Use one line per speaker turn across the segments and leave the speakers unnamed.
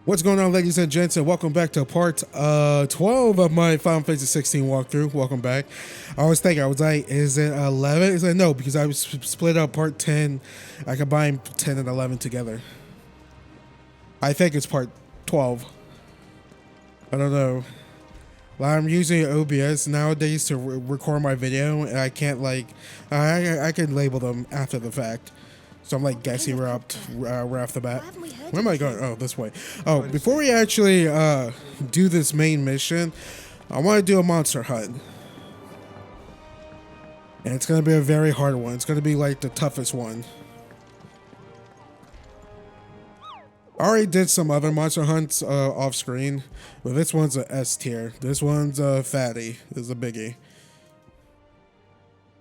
What's going on, ladies and gents, and welcome back to part 12 of my Final Fantasy 16 walkthrough. Welcome back. I was thinking, I was like, is it 11? Is it no, because I was split up part 10. I combined 10 and 11 together. I think it's part 12. I don't know. I'm using OBS nowadays to record my video, and I can't I can label them after the fact. So I'm like guessing right off the bat. Where am I going? Oh, this way. Oh, before we actually do this main mission, I want to do a monster hunt. And it's going to be a very hard one. It's going to be like the toughest one. I already did some other monster hunts off screen, but this one's a S tier. This one's fatty. This is a biggie.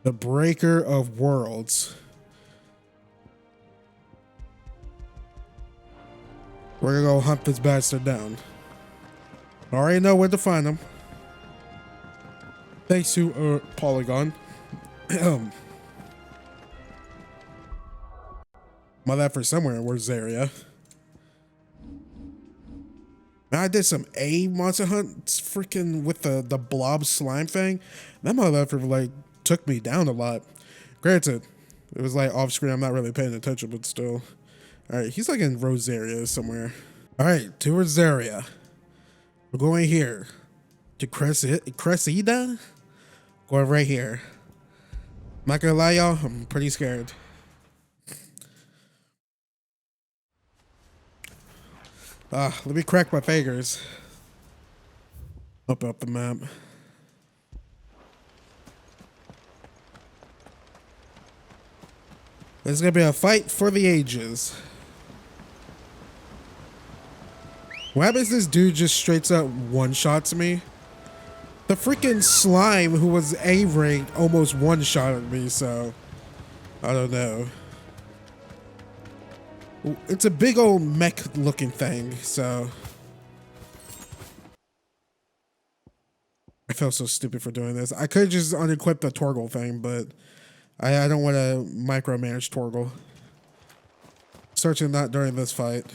The Breaker of Worlds. We're gonna go hunt this bastard down. I already know where to find him. Thanks to Polygon. My effort somewhere in Rosaria. I did some monster hunts freaking with the blob slime thing. That motherfucker like took me down a lot. Granted, it was like off screen, I'm not really paying attention, but still. Alright, he's like in Rosaria somewhere. Alright, to Rosaria. We're going here. To Cressida? Going right here. I'm not gonna lie, y'all, I'm pretty scared. Let me crack my fingers. Up the map. There's gonna be a fight for the ages. What happens if this dude just straight up one-shots me? The freaking slime who was A-ranked almost one-shotted me, so I don't know. It's a big old mech looking thing, so I felt so stupid for doing this. I could just unequip the Torgal thing, but I don't want to micromanage Torgal. Searching not during this fight.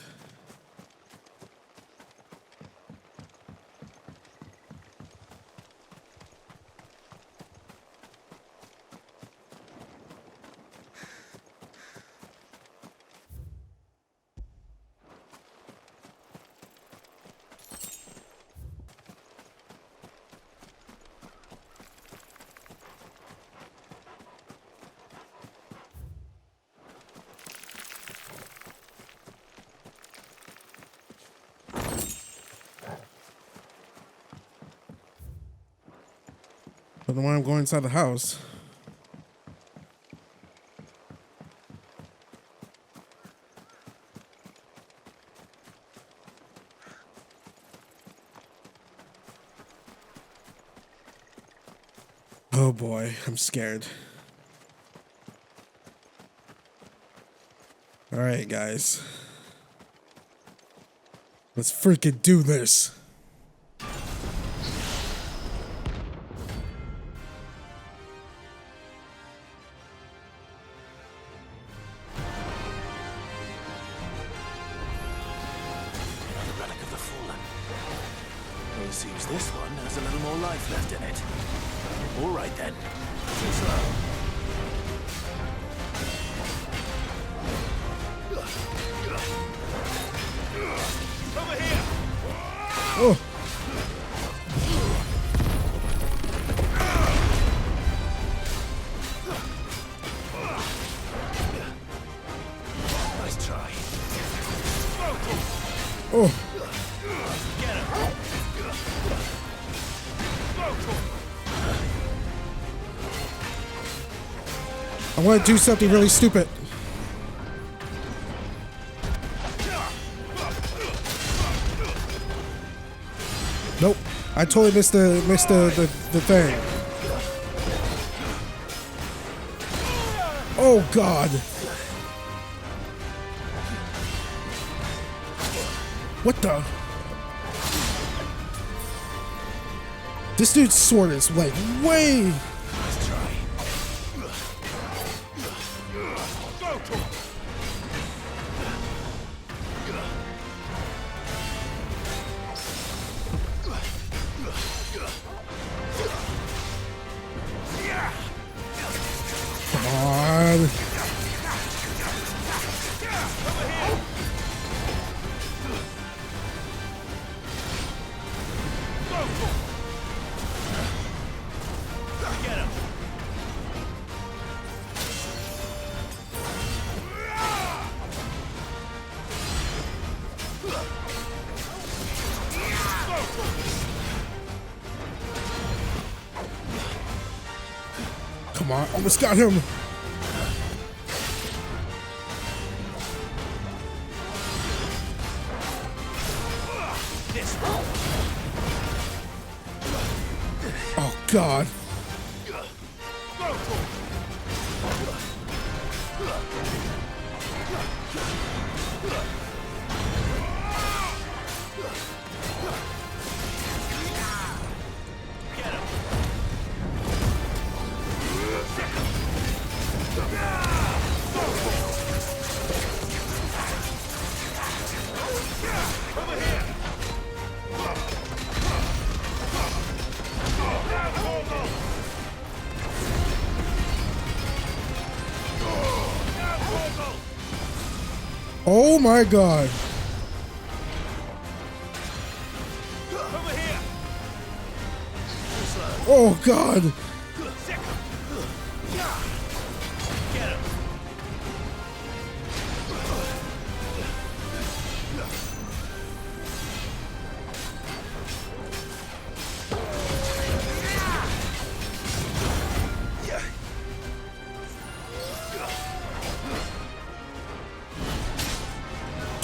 But the one I'm going inside the house. Oh boy, I'm scared. All right, guys. Let's freaking do this.
Seems this one has a little more life left in it. All right then. Too slow. Over here.
Oh.
Nice try.
Oh. I want to do something really stupid. Nope. I totally missed the thing. Oh God. What the? This dude's sword is like way. Come on, almost got him. Oh God. Oh my God. Oh God.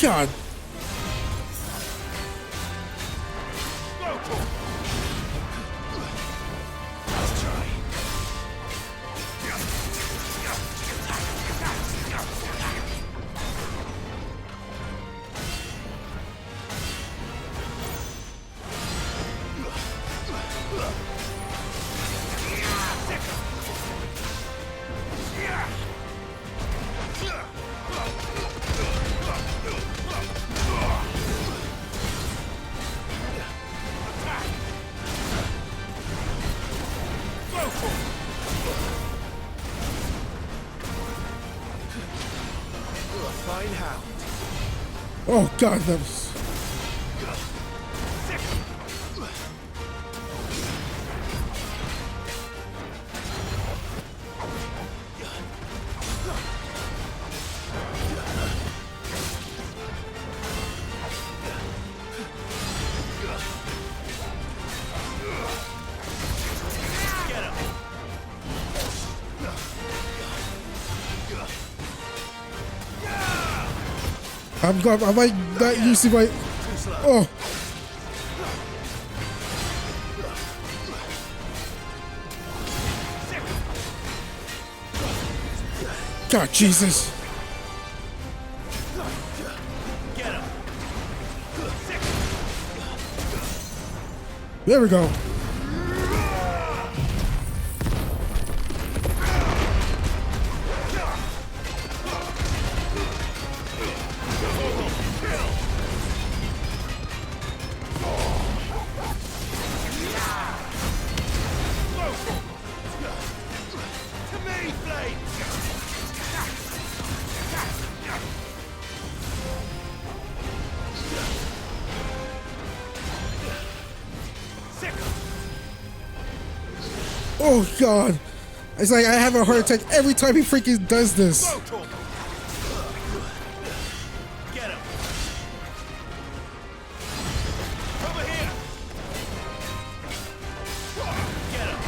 God. Oh God, that was... I'm glad I might not used to my... Oh. God, Jesus. There we go. Oh God. It's like I have a heart attack every time he freaking does this.
Get him. Over here. Get him.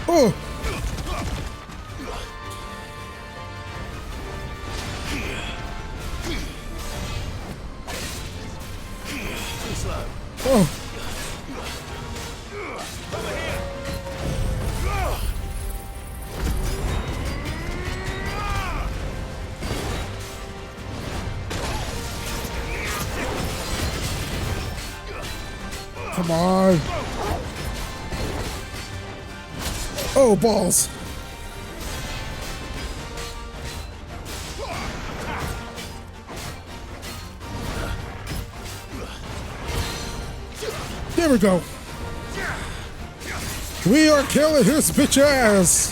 Oh.
Too slow.
Oh. Come on. Oh, balls. There we go. We are killing his bitch ass.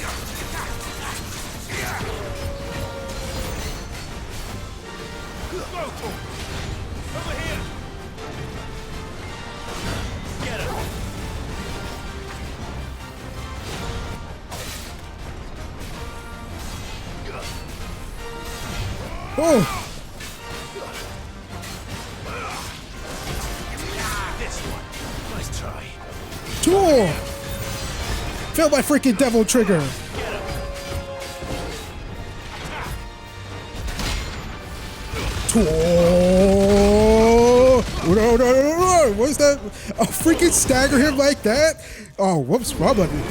Oh. Tool! Failed my freaking devil trigger. Tool! No. What is that? A freaking stagger him like that? Oh, whoops, wrong button.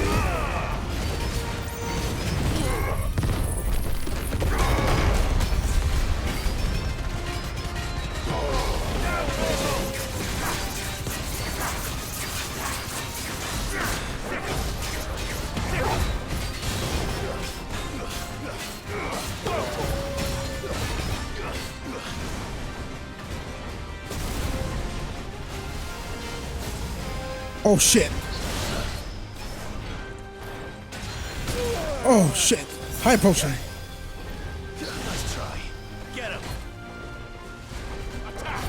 Oh shit. Oh shit. High potion.
Nice try. Get him. Attack.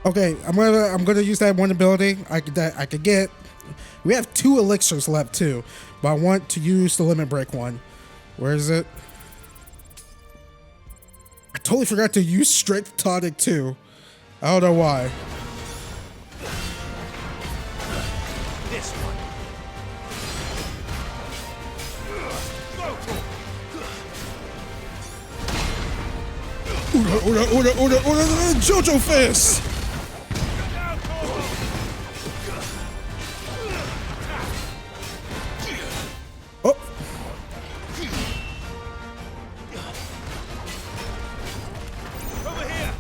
Okay, I'm gonna use that one ability I could get. We have 2 elixirs left too, but I want to use the limit break one. Where is it? I totally forgot to use Strength Tonic too. I don't know why.
This one.
Order, JoJo Fist! Oh!
Over here.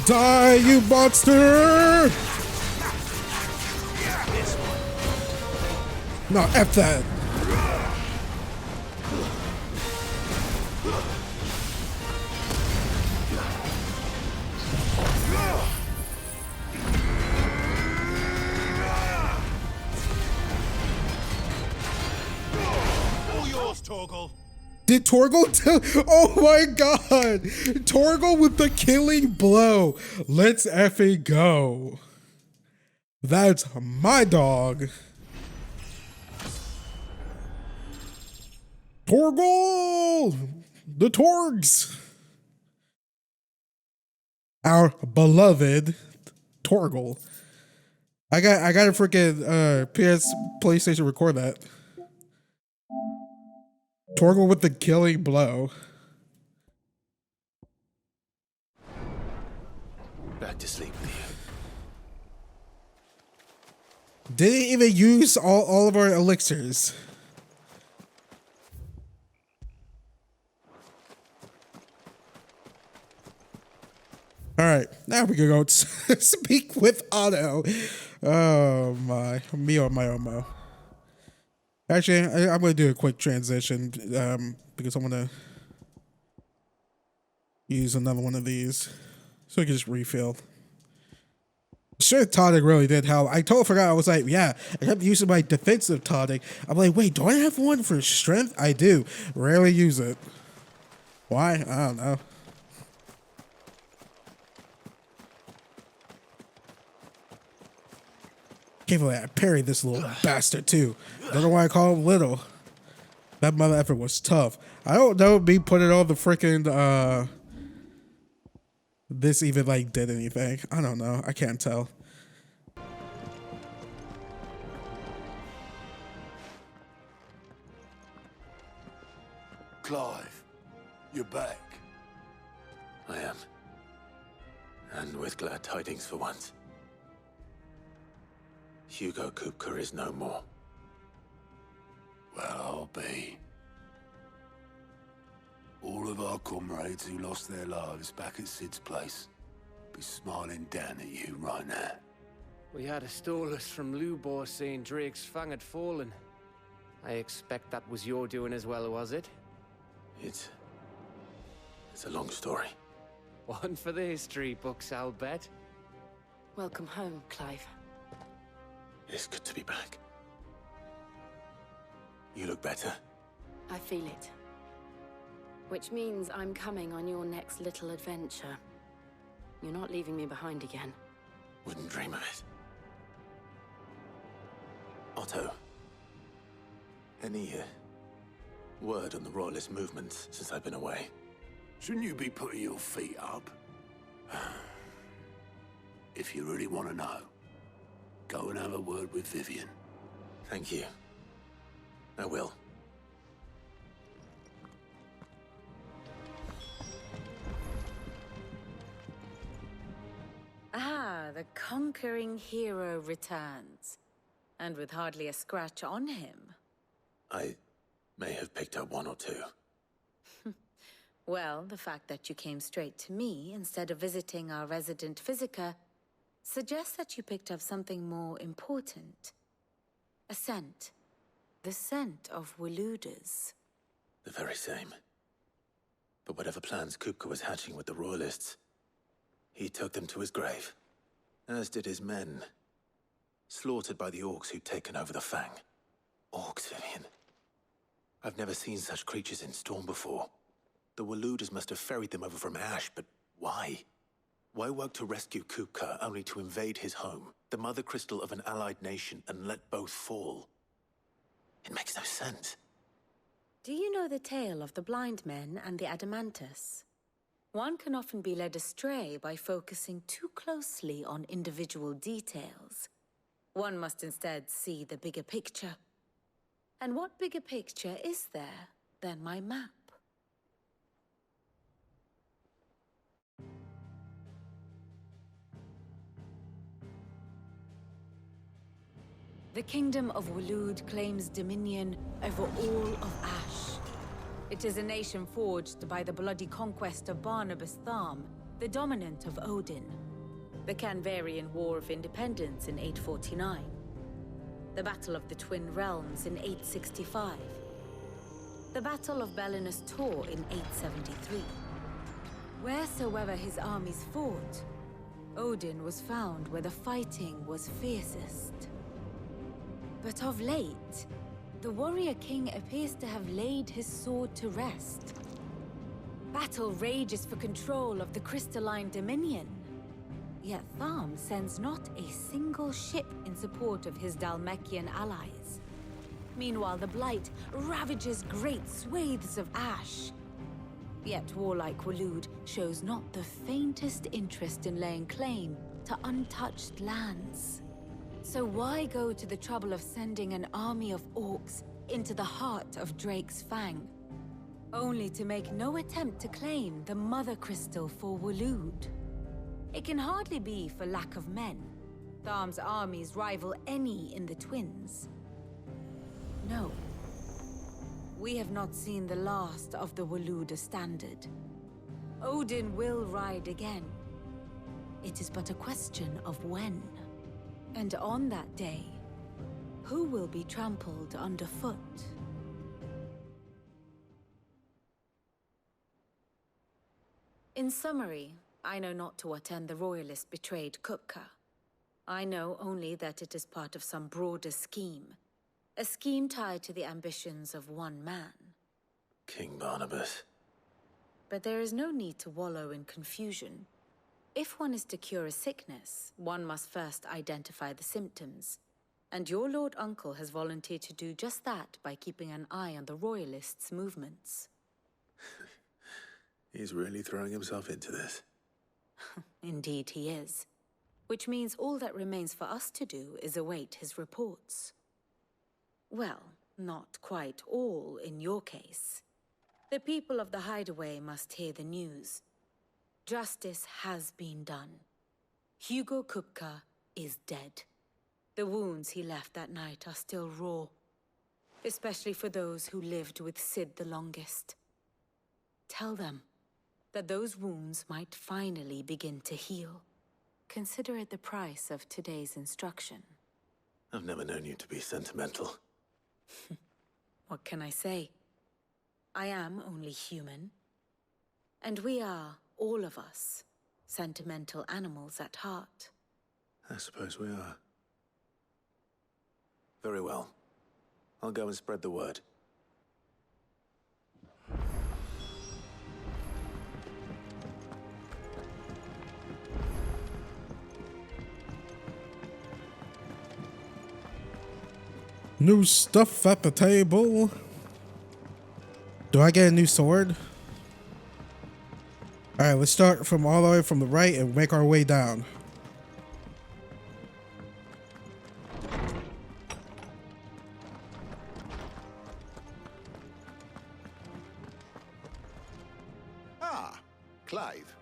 Die, you monster!
This one.
No, F that.
All yours, Torgal.
Did Torgal oh my god! Torgal with the killing blow. Let's effing go. That's my dog. Torgal! The Torgs! Our beloved Torgal. I got a freaking PlayStation record that. Torgal with the killing blow.
Back to sleep with you.
Didn't even use all of our elixirs. Alright, now we can go speak with Otto. Oh my. Me or my Omo. Actually, I'm going to do a quick transition because I'm going to use another one of these so I can just refill. Sure, tonic really did help. I totally forgot. I was like, yeah, I kept using my defensive tonic. I'm like, wait, do I have one for strength? I do. Rarely use it. Why? I don't know. Can't believe I parried this little bastard too. Don't know why I call him little. That mother effort was tough. I don't know me putting on the freaking this even like did anything. I don't know. I can't tell.
Clive, you're back. I am. And with glad tidings for once. Hugo Kupka is no more. Well, I'll be. All of our comrades who lost their lives back at Sid's place be smiling down at you right now.
We had a stolus from Lubor saying Drake's fang had fallen. I expect that was your doing as well, was it?
It's a long story.
One for the history books, I'll bet.
Welcome home, Clive.
It's good to be back. You look better.
I feel it. Which means I'm coming on your next little adventure. You're not leaving me behind again.
Wouldn't dream of it. Otto, any word on the Royalist movements since I've been away?
Shouldn't you be putting your feet up? If you really want to know, go and have a word with Vivian.
Thank you. I will.
Ah, the conquering hero returns. And with hardly a scratch on him.
I may have picked up one or two.
Well, the fact that you came straight to me instead of visiting our resident physiker suggests that you picked up something more important. A scent. The scent of Waludas.
The very same. But whatever plans Kupka was hatching with the Royalists, he took them to his grave. As did his men. Slaughtered by the orcs who'd taken over the Fang. Orcs, Vivian. I've never seen such creatures in Storm before. The Waludas must have ferried them over from Ash, but why? Why work to rescue Kupka only to invade his home, the mother crystal of an allied nation, and let both fall? It makes no sense.
Do you know the tale of the blind men and the Adamantus? One can often be led astray by focusing too closely on individual details. One must instead see the bigger picture. And what bigger picture is there than my map? The Kingdom of Waloed claims dominion over all of Ash. It is a nation forged by the bloody conquest of Barnabas Tharm, the dominant of Odin. The Canvarian War of Independence in 849. The Battle of the Twin Realms in 865. The Battle of Belinus Tor in 873. Wheresoever his armies fought, Odin was found where the fighting was fiercest. But of late, the warrior king appears to have laid his sword to rest. Battle rages for control of the crystalline dominion. Yet Tharm sends not a single ship in support of his Dhalmekian allies. Meanwhile, the Blight ravages great swathes of Ash. Yet warlike Waloed shows not the faintest interest in laying claim to untouched lands. So why go to the trouble of sending an army of orcs into the heart of Drake's Fang, only to make no attempt to claim the Mother Crystal for Waloed? It can hardly be for lack of men. Tharm's armies rival any in the Twins. No. We have not seen the last of the Waluda standard. Odin will ride again. It is but a question of when. And on that day, who will be trampled underfoot? In summary, I know not to what end the Royalists betrayed Kupka. I know only that it is part of some broader scheme. A scheme tied to the ambitions of one man.
King Barnabas.
But there is no need to wallow in confusion. If one is to cure a sickness, one must first identify the symptoms. And your Lord Uncle has volunteered to do just that by keeping an eye on the Royalists' movements.
He's really throwing himself into this.
Indeed he is. Which means all that remains for us to do is await his reports. Well, not quite all in your case. The people of the Hideaway must hear the news. Justice has been done. Hugo Kupka is dead. The wounds he left that night are still raw, especially for those who lived with Sid the longest. Tell them that those wounds might finally begin to heal. Consider it the price of today's instruction.
I've never known you to be sentimental.
What can I say? I am only human. And we are, all of us, sentimental animals at heart.
I suppose we are. Very well. I'll go and spread the word.
New stuff at the table. Do I get a new sword? Alright, let's start from all the way from the right and make our way down.
Ah, Clive.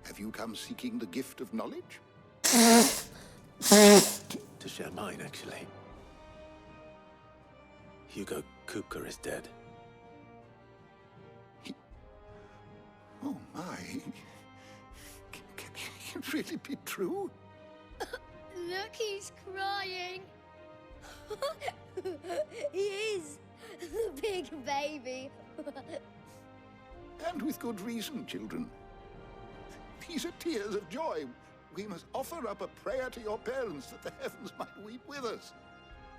Have you come seeking the gift of knowledge?
To share mine, actually. Hugo Kupka is dead.
Oh my. Can it really be true?
Look, he's crying. He is. The big baby.
And with good reason, children. These are tears of joy. We must offer up a prayer to your parents that the heavens might weep with us.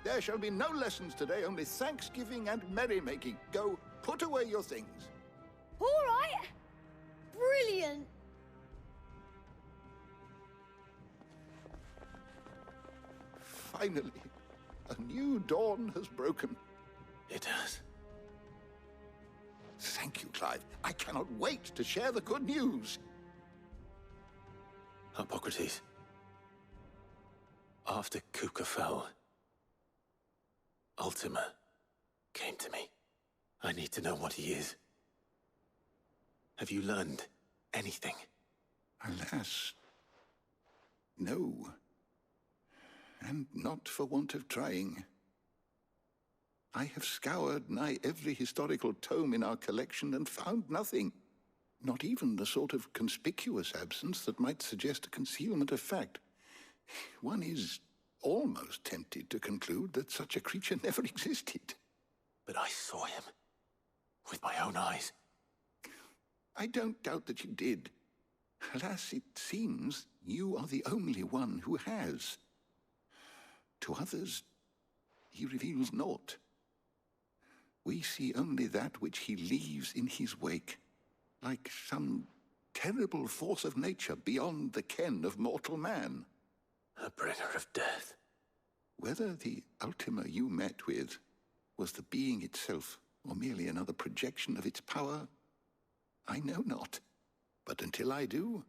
There shall be no lessons today, only thanksgiving and merrymaking. Go, put away your things.
All right. Brilliant.
Finally, a new dawn has broken.
It has.
Thank you, Clive. I cannot wait to share the good news.
Hippocrates. After Kupka fell, Ultima came to me. I need to know what he is. Have you learned anything?
Alas, no. And not for want of trying. I have scoured nigh every historical tome in our collection and found nothing. Not even the sort of conspicuous absence that might suggest a concealment of fact. One is almost tempted to conclude that such a creature never existed.
But I saw him. With my own eyes.
I don't doubt that you did. Alas, it seems you are the only one who has. To others, he reveals naught. We see only that which he leaves in his wake, like some terrible force of nature beyond the ken of mortal man.
A bringer of death.
Whether the Ultima you met with was the being itself, or merely another projection of its power, I know not. But until I do,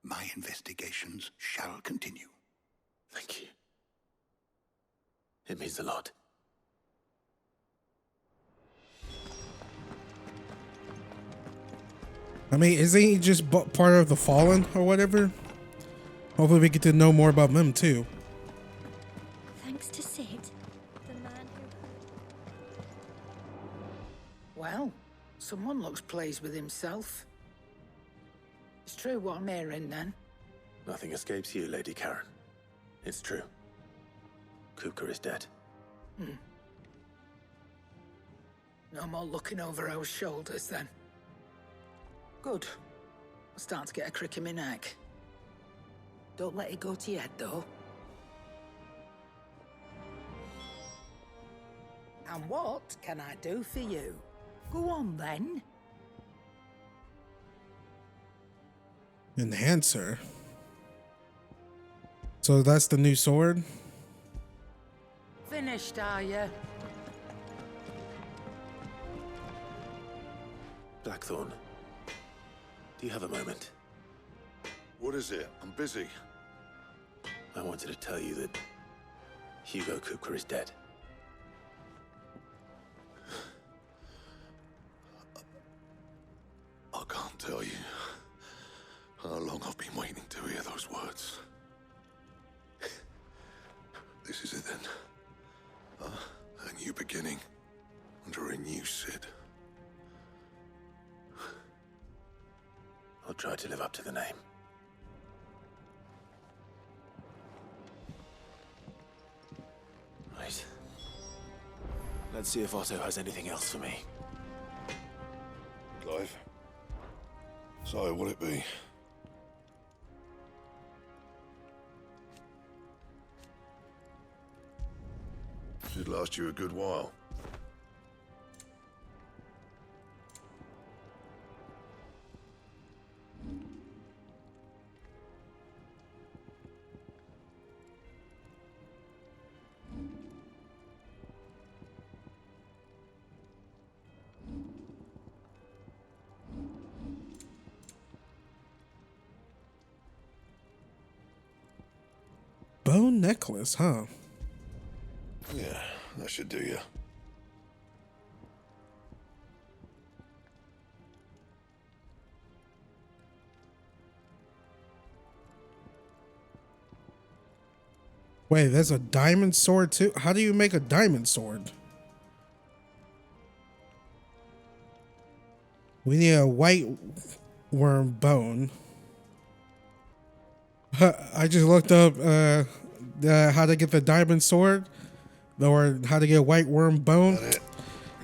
my investigations shall continue.
Thank you. It means a lot.
I mean, isn't he just part of the Fallen or whatever? Hopefully we get to know more about them too.
Thanks to Sid, the man who...
Well, someone looks pleased with himself. It's true what I'm hearing, then.
Nothing escapes you, Lady Karen. It's true. Kupka is dead.
No more looking over our shoulders, then. Good. I'm starting to get a crick in my neck. Don't let it go to your head, though. And what can I do for you? Go on, then.
Enhancer. So that's the new sword?
Finished, are you?
Blackthorn. Do you have a moment?
What is it? I'm busy.
I wanted to tell you that Hugo Kupka is dead.
I can't tell you how long I've been waiting to hear those words. This is it then. A new beginning under a new Sid.
I'll try to live up to the name. Right. Let's see if Otto has anything else for me.
Clive? So, what'll it be? Should last you a good while.
bone necklace, huh?
Yeah, that should do you.
Wait, there's a diamond sword too? How do you make a diamond sword? We need a white worm bone. I just looked up how to get the diamond sword or how to get white worm bone.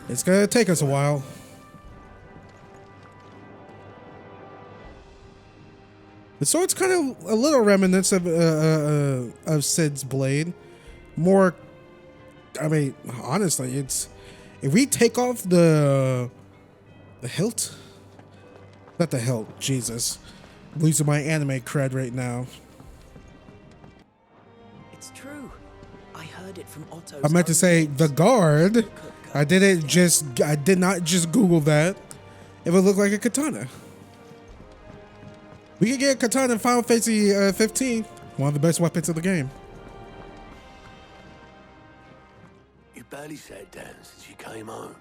It's gonna take us a while. The sword's kind of a little reminiscent of Sid's blade. More, I mean, honestly, it's if we take off the hilt, not the hilt. Jesus, I'm losing my anime cred right now.
It's true. I heard it from Otto.
I meant to say the guard. I did not just Google that. If it looked like a katana. We could get a katana in Final Fantasy 15. One of the best weapons of the game.
You barely sat down since you came home.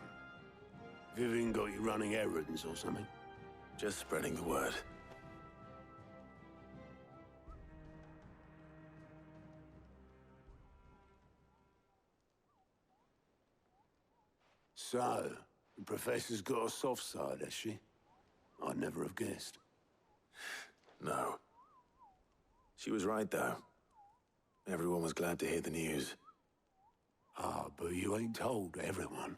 Vivian got you running errands or something?
Just spreading the word.
So, the professor's got a soft side, has she? I'd never have guessed.
No. She was right, though. Everyone was glad to hear the news.
Ah, but you ain't told everyone.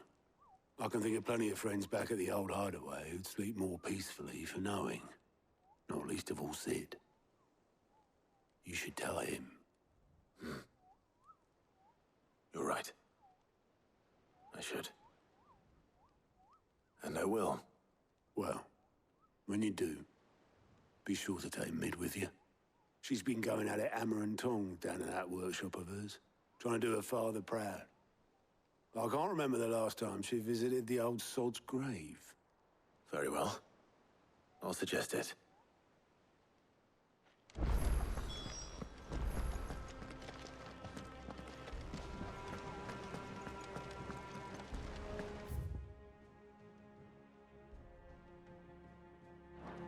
I can think of plenty of friends back at the old hideaway who'd sleep more peacefully for knowing. Not least of all Sid. You should tell him.
You're right. I should. And I will.
Well, when you do, be sure to take Mid with you. She's been going at it hammer and tongs down in that workshop of hers, trying to do her father proud. I can't remember the last time she visited the old sod's grave.
Very well. I'll suggest it.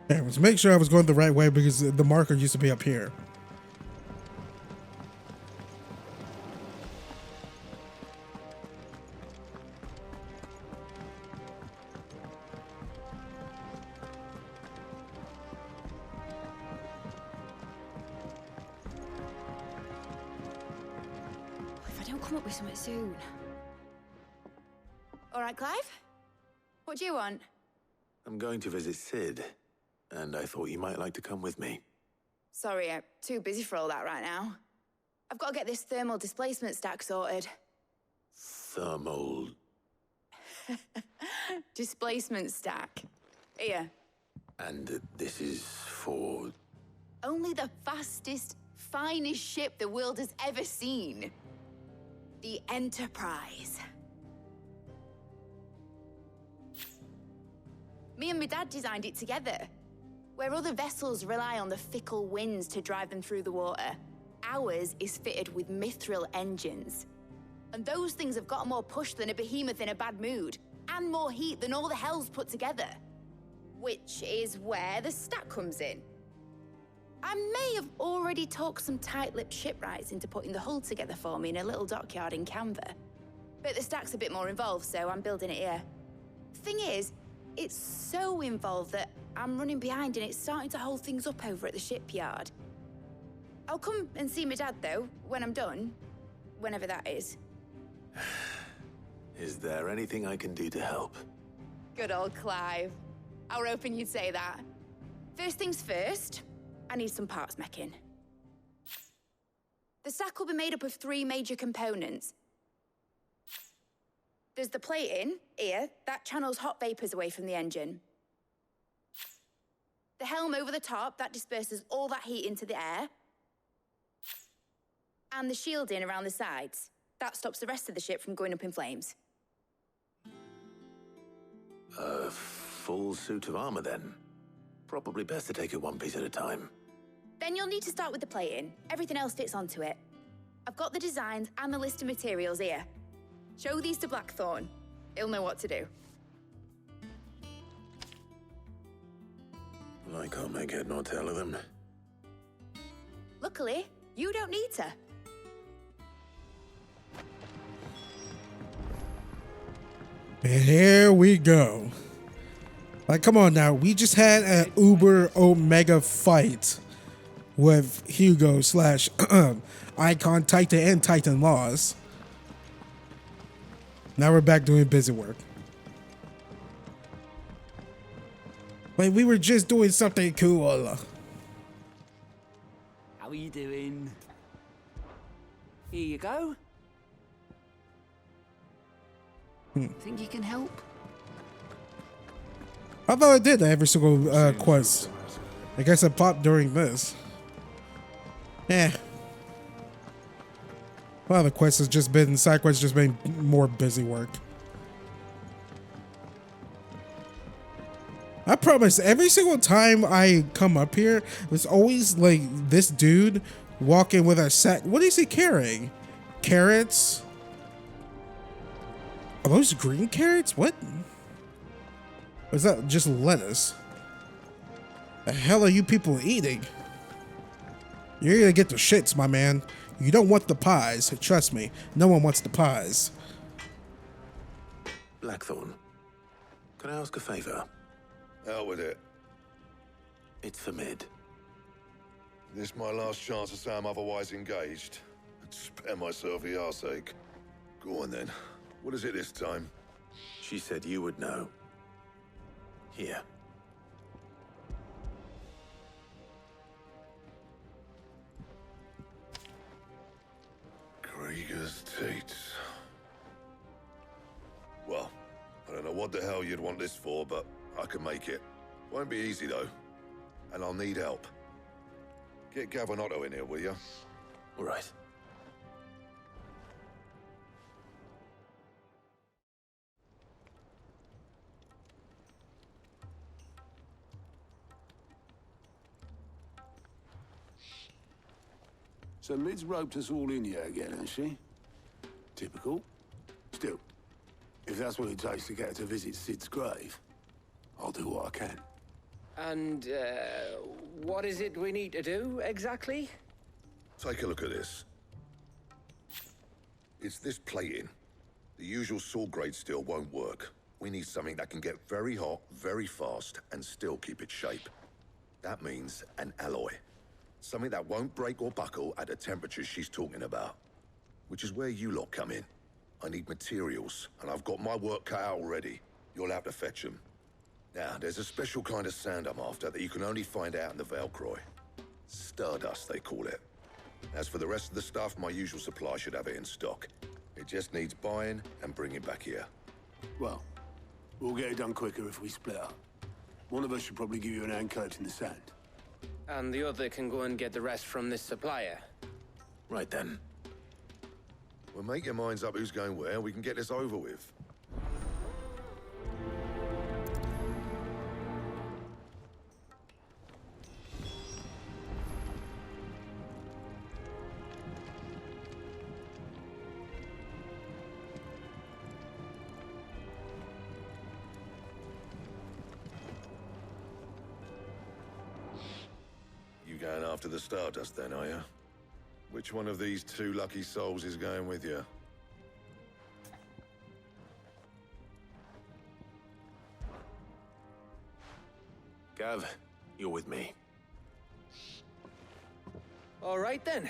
Yeah, let's make sure I was going the right way because the marker used to be up here.
If I don't come up with something soon. All right, Clive? What do you want?
I'm going to visit Sid, and I thought you might like to come with me.
Sorry, I'm too busy for all that right now. I've got to get this thermal displacement stack sorted.
Thermal...
Displacement stack. Here.
And this is for...
Only the fastest, finest ship the world has ever seen. The Enterprise. Me and my dad designed it together. Where other vessels rely on the fickle winds to drive them through the water, ours is fitted with mithril engines. And those things have got more push than a behemoth in a bad mood, and more heat than all the hells put together. Which is where the stack comes in. I may have already talked some tight-lipped shipwrights into putting the hull together for me in a little dockyard in Canva. But the stack's a bit more involved, so I'm building it here. Thing is, it's so involved that I'm running behind and it's starting to hold things up over at the shipyard. I'll come and see my dad, though, when I'm done. Whenever that is.
Is there anything I can do to help?
Good old Clive. I were hoping you'd say that. First things first, I need some parts meching. The stack will be made up of 3 major components. There's the plating, here, that channels hot vapors away from the engine. The helm over the top, that disperses all that heat into the air. And the shielding around the sides, that stops the rest of the ship from going up in flames.
A full suit of armor, then. Probably best to take it one piece at a time.
Then you'll need to start with the plating. Everything else fits onto it.
I've got the designs and the list of materials here. Show these to Blackthorn. He'll know what to do.
Well, I can't make head nor tail of them.
Luckily, you don't need to.
And here we go. Like, come on now. We just had an Uber Omega fight with Hugo slash Icon Titan and Titan Laws. Now we're back doing busy work. Like, we were just doing something cool.
How are you doing?
Here you go. Think you can help?
I thought I did every single quest. I guess it popped during this. Yeah. Well, the quest has just been, side quests just been more busy work. I promise, every single time I come up here, there's always like this dude walking with a sack. What is he carrying? Carrots? Are those green carrots? What? Or is that just lettuce? The hell are you people eating? You're gonna get the shits, my man. You don't want the pies. Trust me, no one wants the pies.
Blackthorn, can I ask a favor?
Out with it.
It's for Mid.
This my last chance to say I'm otherwise engaged. I'd spare myself the arseache. Go on then. What is it this time?
She said you would know. Here.
Krieger's Tate. Well, I don't know what the hell you'd want this for, but I can make it. Won't be easy though. And I'll need help. Get Gavinotto in here, will you?
All right.
So Mid's roped us all in here again, hasn't she? Typical. Still, if that's what it takes to get her to visit Sid's grave, I'll do what I can.
And, what is it we need to do, exactly?
Take a look at this. It's this plating. The usual sword grade steel won't work. We need something that can get very hot, very fast, and still keep its shape. That means an alloy. Something that won't break or buckle at the temperatures she's talking about. Which is where you lot come in. I need materials, and I've got my work cut out already. You'll have to fetch them. Now, there's a special kind of sand I'm after that you can only find out in the Velcroy. Stardust, they call it. As for the rest of the stuff, my usual supply should have it in stock. It just needs buying and bringing back here.
Well, we'll get it done quicker if we split up. One of us should probably give you an hand collecting the sand.
And the other can go and get the rest from this supplier.
Right then.
Well, make your minds up who's going where, and we can get this over with. You going after the Stardust then, are you? Which one of these two lucky souls is going with you?
Gav, you're with me.
All right then.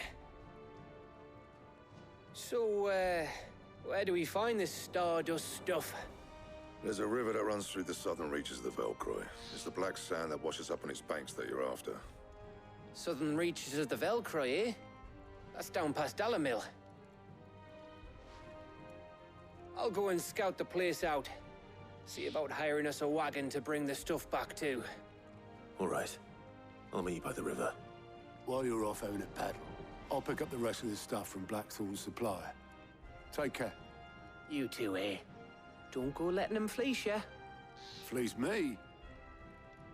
So, where do we find this Stardust stuff?
There's a river that runs through the southern reaches of the Velcroy. It's the black sand that washes up on its banks that you're after.
Southern reaches of the Velcroy, eh? That's down past Dalamil. I'll go and scout the place out. See about hiring us a wagon to bring the stuff back to.
All right. I'll meet you by the river.
While you're off having a paddle, I'll pick up the rest of the stuff from Blackthorn's supplier. Take care.
You two, eh? Don't go letting him fleece ya.
Fleece me?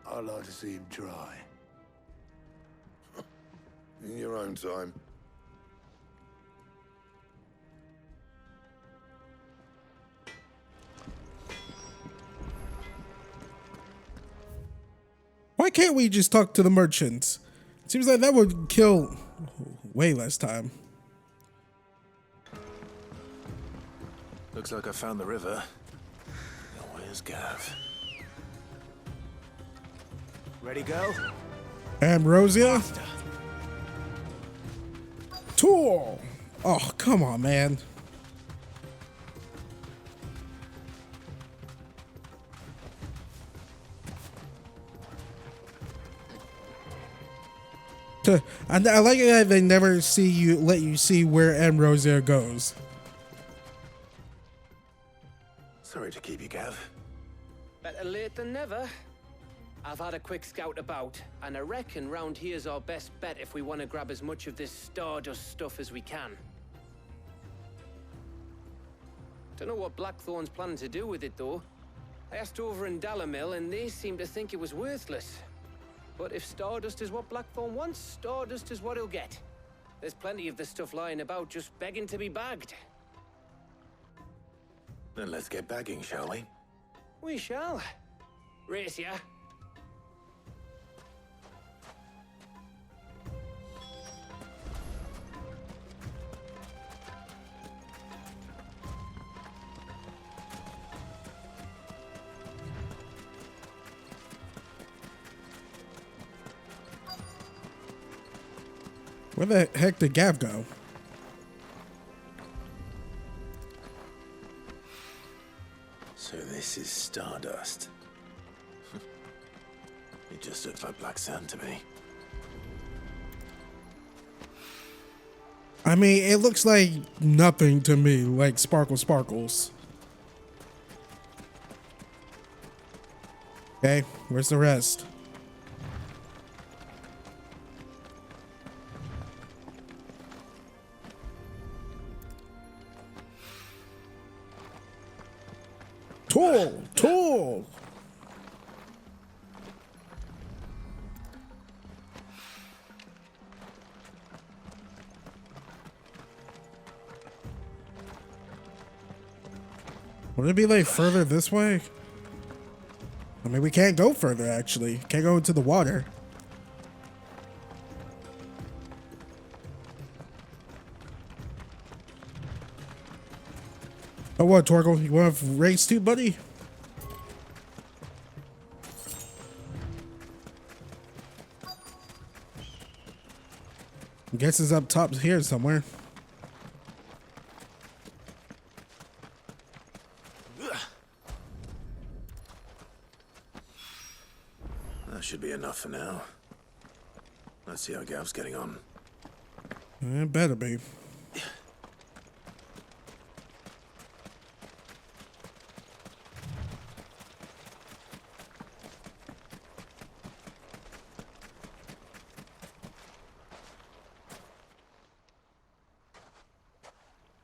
I'd like to see him try.
In your own time.
can't we just talk to the merchants? Seems like that would kill way less time.
Looks like I found the river. Now where's Gav?
Ready, go?
Ambrosia? Tool! Oh, come on, man. I like that they never let you see where Ambrosia goes.
Sorry to keep you, Gav.
Better late than never. I've had a quick scout about, and I reckon round here's our best bet if we want to grab as much of this Stardust stuff as we can. Don't know what Blackthorn's planning to do with it, though. I asked over in Dalamil, and they seem to think it was worthless. But if Stardust is what Blackthorn wants, Stardust is what he'll get. There's plenty of this stuff lying about, just begging to be bagged.
Then let's get bagging, shall we?
We shall. Race ya.
Where the heck did Gav go?
So this is Stardust. It just looks like black sand to me.
I mean, it looks like nothing to me, like sparkles. Okay, where's the rest? Tool! Would it be like further this way? I mean, we can't go further actually. Can't go into the water. Oh, what, Torgal? You want to race too, buddy? I guess it's up top here somewhere.
That should be enough for now. Let's see how Gav's getting on.
It better be.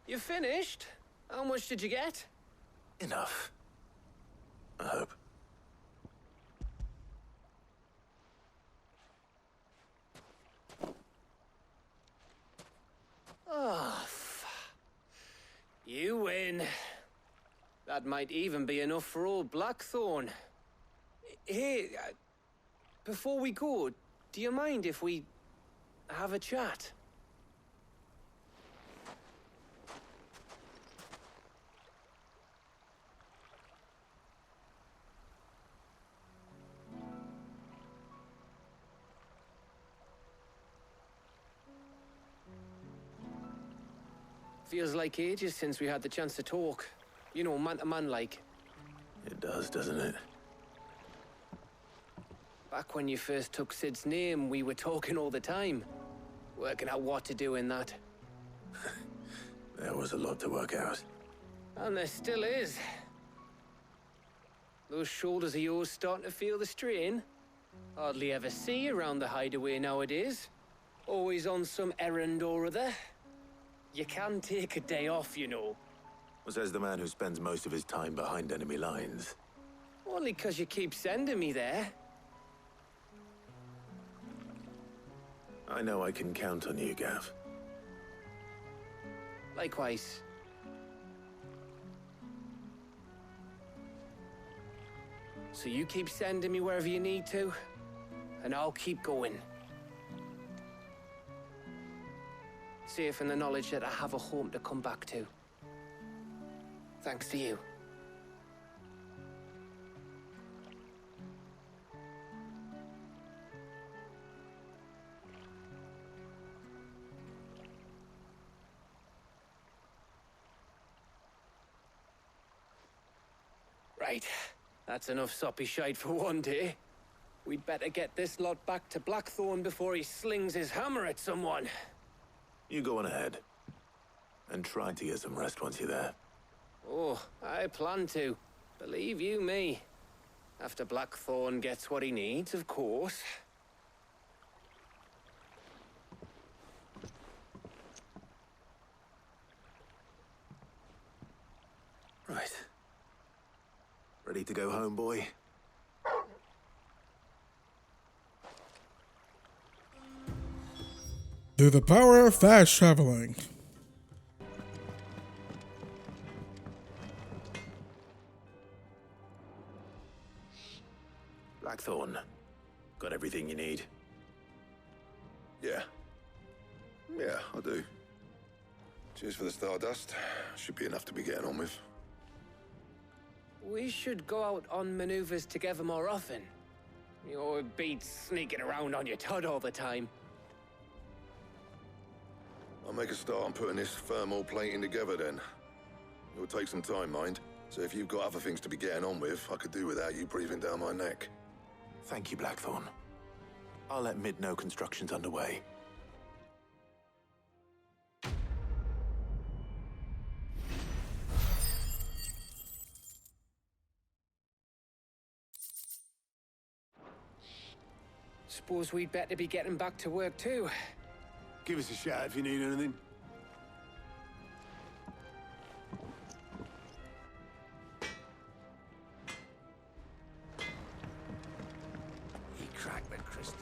You finished? How much did you get?
Enough. I hope.
Oh, you win. That might even be enough for old Blackthorn. Hey, before we go, do you mind if we have a chat? Feels like ages since we had the chance to talk. You know, man to man like.
It does, doesn't it?
Back when you first took Sid's name, we were talking all the time. Working out what to do in that.
There was a lot to work out.
And there still is. Those shoulders of yours starting to feel the strain? Hardly ever see you around the hideaway nowadays. Always on some errand or other. You can take a day off, you know.
Says the man who spends most of his time behind enemy lines.
Only 'cause you keep sending me there.
I know I can count on you, Gav.
Likewise. So you keep sending me wherever you need to. and I'll keep going. Safe in the knowledge that I have a home to come back to. Thanks to you. Right, that's enough soppy shite for one day. We'd better get this lot back to Blackthorn before he slings his hammer at someone.
You go on ahead. And try to get some rest once you're there.
Oh, I plan to. Believe you me. After Blackthorn gets what he needs, of course.
Right. Ready to go home, boy?
Through the power of fast traveling.
Blackthorn. Got everything you need?
Yeah. Yeah, I do. Cheers for the Stardust. Should be enough to be getting on with.
We should go out on maneuvers together more often. You're beat sneaking around on your tud all the time.
I'll make a start on putting this thermal plating together then. It'll take some time, mind. So if you've got other things to be getting on with, I could do without you breathing down my neck.
Thank you, Blackthorn. I'll let Mid know construction's underway.
Suppose we'd better be getting back to work too.
Give us a shout if you need anything.
He cracked the crystals.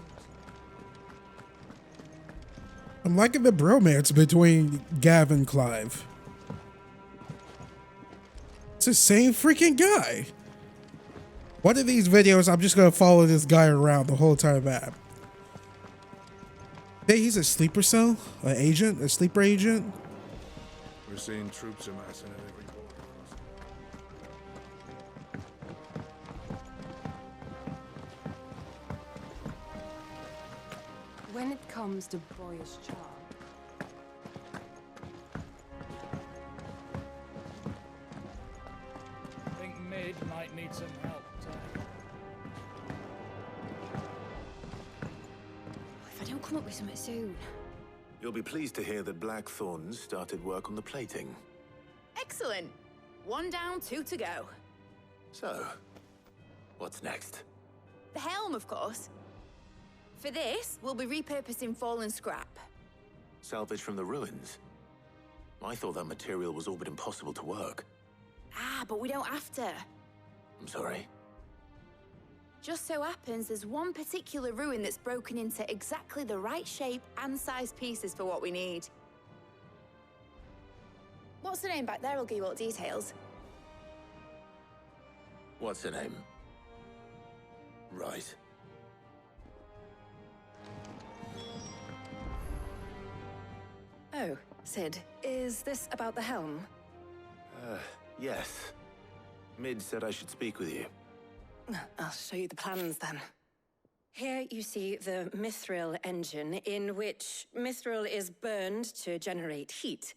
I'm liking the bromance between Gav and Clive. It's the same freaking guy. One of these videos, I'm just gonna follow this guy around the whole entire map. Hey, he's a sleeper cell? An agent? A sleeper agent?
We're seeing troops amassing at every border crossing.
When it comes to boyish charm,
I think Mid might need some help, Ty.
If I don't come up with something soon.
You'll be pleased to hear that Blackthorn's started work on the plating.
Excellent. 1 down, 2 to go.
So, what's next?
The helm, of course. For this, we'll be repurposing fallen scrap.
Salvage from the ruins? I thought that material was all but impossible to work.
Ah, but we don't have to.
I'm sorry.
Just so happens there's one particular ruin that's broken into exactly the right shape and size pieces for what we need. What's the name back there? I'll give you all the details.
What's her name? Right.
oh, Sid, is this about the helm?
Yes. Mid said I should speak with you.
I'll show you the plans then. Here you see the mithril engine, in which mithril is burned to generate heat.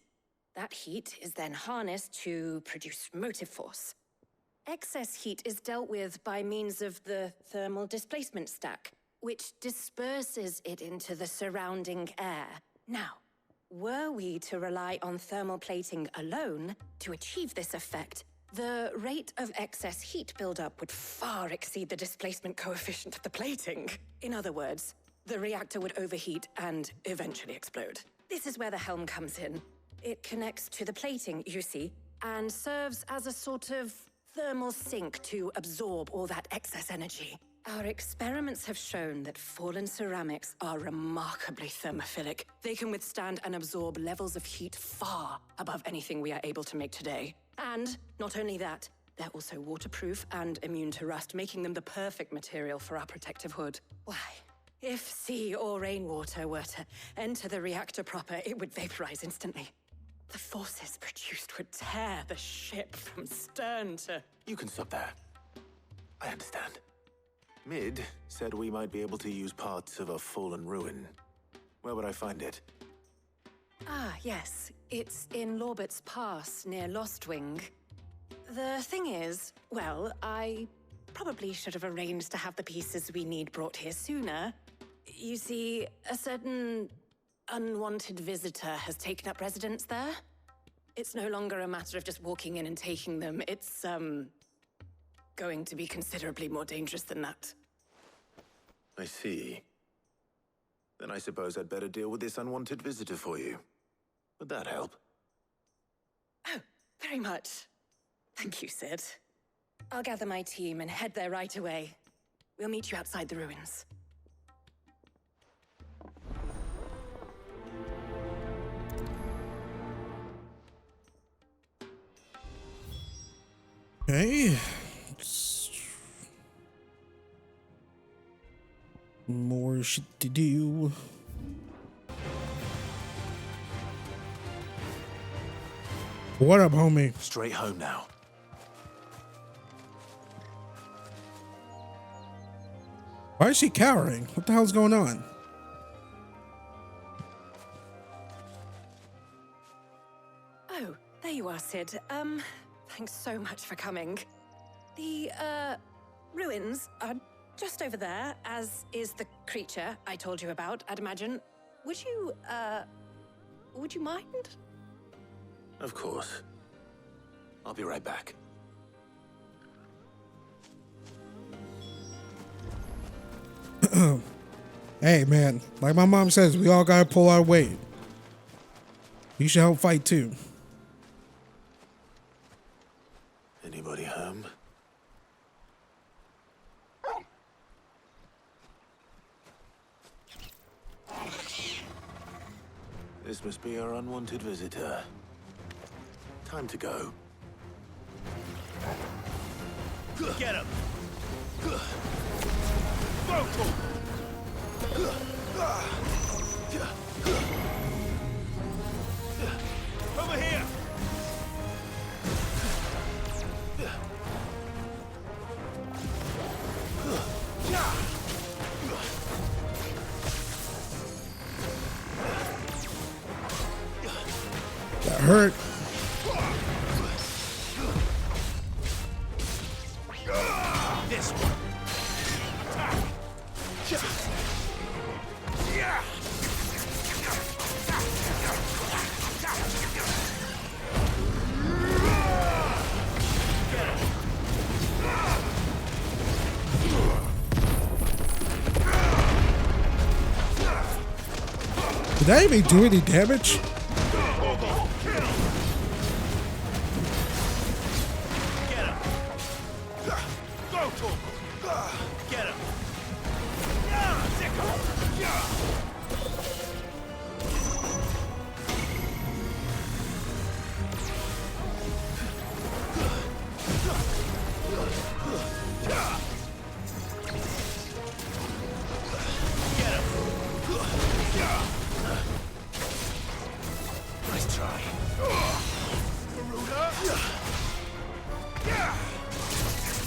That heat is then harnessed to produce motive force. Excess heat is dealt with by means of the thermal displacement stack, which disperses it into the surrounding air. Now, were we to rely on thermal plating alone to achieve this effect, the rate of excess heat buildup would far exceed the displacement coefficient of the plating. In other words, the reactor would overheat and eventually explode. This is where the helm comes in. It connects to the plating, you see, and serves as a sort of thermal sink to absorb all that excess energy. Our experiments have shown that fallen ceramics are remarkably thermophilic. They can withstand and absorb levels of heat far above anything we are able to make today. And not only that, they're also waterproof and immune to rust, making them the perfect material for our protective hood. Why, If sea or rainwater were to enter the reactor proper, it would vaporize instantly. The forces produced would tear the ship from stern to...
You can stop there. I understand. Mid said we might be able to use parts of a fallen ruin. Where would I find it?
Ah, yes. It's in Lorbert's Pass, near Lostwing. The thing is, well, I probably should have arranged to have the pieces we need brought here sooner. You see, a certain unwanted visitor has taken up residence there. It's no longer a matter of just walking in and taking them. It's, going to be considerably more dangerous than that.
I see. Then I suppose I'd better deal with this unwanted visitor for you. Would that help?
Oh, very much. Thank you, Sid. I'll gather my team and head there right away. We'll meet you outside the ruins.
Okay. More shit to do. What up, homie?
Straight home now.
Why is she cowering? What the hell's going on?
Oh, there you are, Sid. Thanks so much for coming. The, ruins are just over there, as is the creature I told you about, I'd imagine. Would you mind?
Of course. I'll be right back.
Hey, man. Like my mom says, we all gotta pull our weight. You should help fight too.
Anybody home? This must be our unwanted visitor. Time to go.
Get him! Over here!
That hurt.
This one. Attack. Yeah.
Did that even do any damage?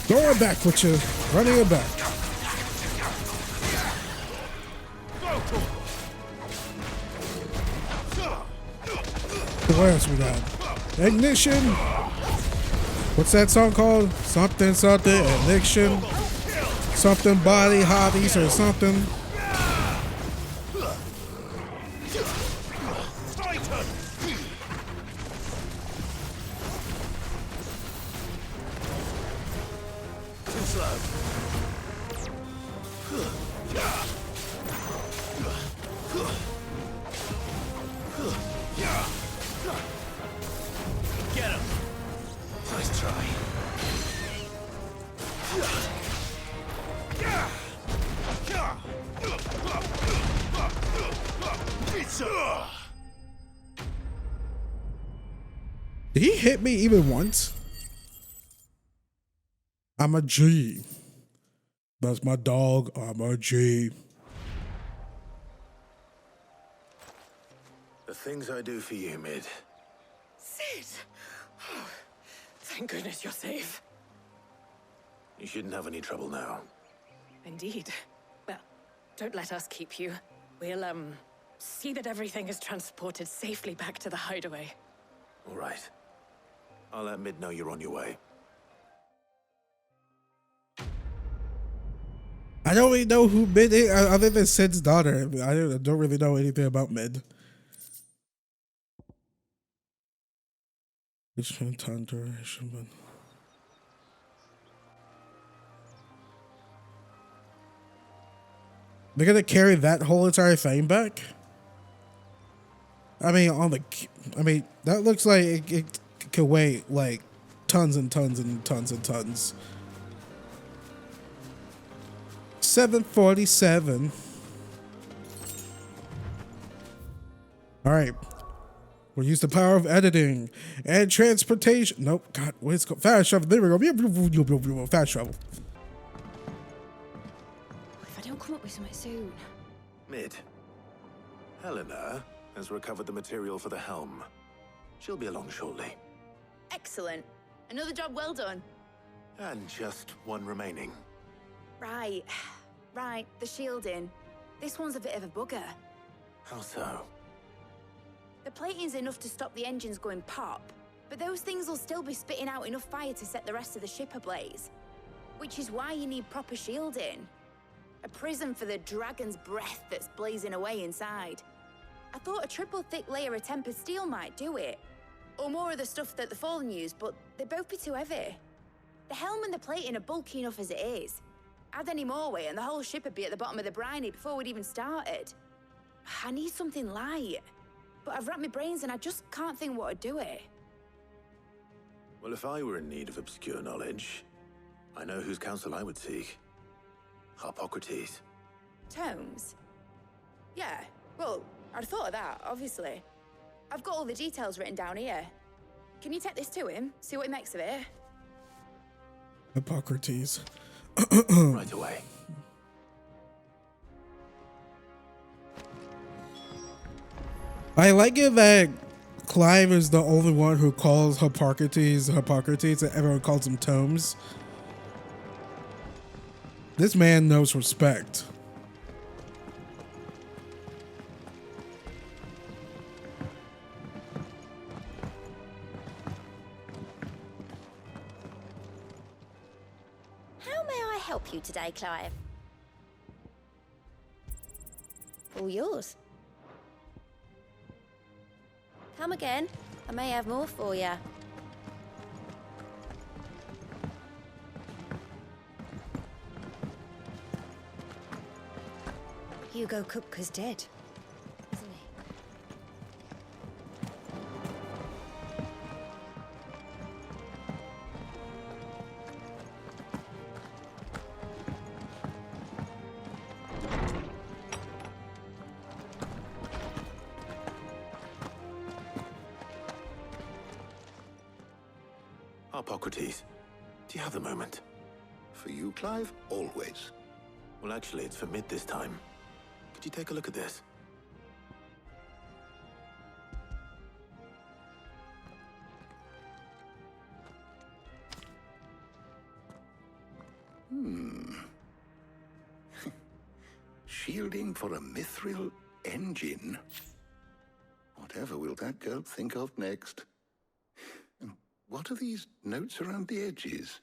Going back with you, running it back. What else we got? Ignition. What's that song called? Something, something, ignition. Something body hobbies or something. Did he hit me even once? I'm a G. That's my dog. I'm a G.
The things I do for you, Mid.
Sid! Oh, thank goodness you're safe.
You shouldn't have any trouble now.
Indeed. Well, don't let us keep you. We'll, see that everything is transported safely back to the hideaway.
All right. I'll let Mid know you're on your way.
I don't really know who Mid is, other than Sid's daughter. I don't really know anything about Mid. Which one? Time duration. They're gonna carry that whole entire thing back. I mean, that looks like it could weigh like tons and tons and tons and tons. 747. All right. We'll use the power of editing and transportation. Nope. God, what is it called? Fast travel. There we go. Fast travel.
If I don't come up with something soon.
Mid. Helena has recovered the material for the helm. She'll be along shortly.
Excellent. Another job well done.
And just one remaining.
Right. Right, the shielding. This one's a bit of a bugger.
How so?
The plating's enough to stop the engines going pop, but those things will still be spitting out enough fire to set the rest of the ship ablaze. Which is why you need proper shielding. A prison for the dragon's breath that's blazing away inside. I thought a triple thick layer of tempered steel might do it. Or more of the stuff that the Fallen use, but they'd both be too heavy. The helm and the plating are bulky enough as it is. Add any more weight and the whole ship would be at the bottom of the briny before we'd even started. I need something light. But I've racked my brains and I just can't think what would do it.
Well, if I were in need of obscure knowledge, I know whose counsel I would seek. Harpocrates.
Tomes? Yeah, well, I'd thought of that, obviously. I've got all the details written down here. Can you take this to him, see what he makes of it?
Hippocrates.
Right away.
I like it that Clive is the only one who calls Hippocrates and everyone calls him Tomes. This man knows respect.
How may I help you today, Clive? All yours. Come again. I may have more for you. Hugo Kupka's dead, isn't he?
Harpocrates, do you have the moment?
For you, Clive? Always.
Well, actually, it's for Mid this time. Could you take a look at this?
Shielding for a mithril engine? Whatever will that girl think of next? And what are these notes around the edges?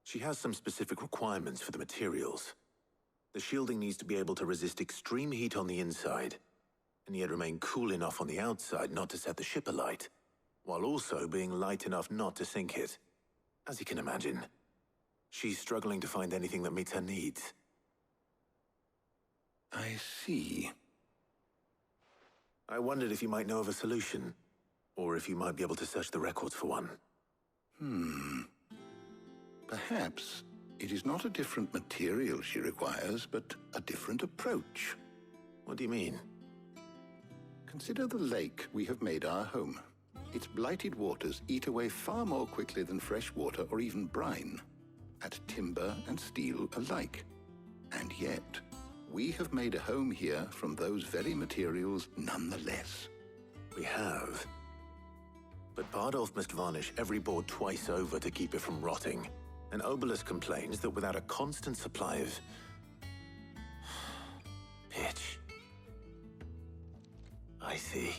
She has some specific requirements for the materials. The shielding needs to be able to resist extreme heat on the inside, and yet remain cool enough on the outside not to set the ship alight, while also being light enough not to sink it. As you can imagine, she's struggling to find anything that meets her needs.
I see.
I wondered if you might know of a solution, or if you might be able to search the records for one.
Perhaps it is not a different material she requires, but a different approach.
What do you mean?
Consider the lake we have made our home. Its blighted waters eat away far more quickly than fresh water or even brine, at timber and steel alike. And yet, we have made a home here from those very materials nonetheless.
We have. But Bardolph must varnish every board twice over to keep it from rotting. And Obelus complains that without a constant supply of pitch. I see.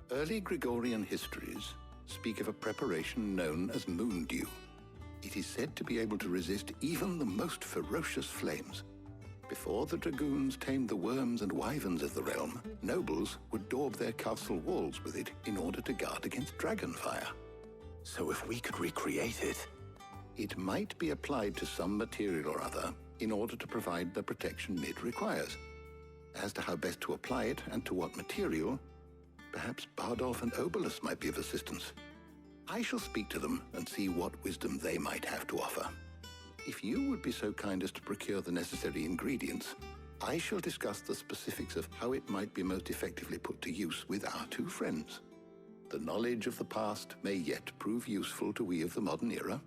Early Gregorian histories speak of a preparation known as moon dew. It is said to be able to resist even the most ferocious flames. Before the dragoons tamed the worms and wyverns of the realm, nobles would daub their castle walls with it in order to guard against dragonfire.
So if we could recreate it...
It might be applied to some material or other in order to provide the protection Mid requires. As to how best to apply it and to what material, perhaps Bardolph and Obelus might be of assistance. I shall speak to them and see what wisdom they might have to offer. If you would be so kind as to procure the necessary ingredients, I shall discuss the specifics of how it might be most effectively put to use with our two friends. The knowledge of the past may yet prove useful to we of the modern era.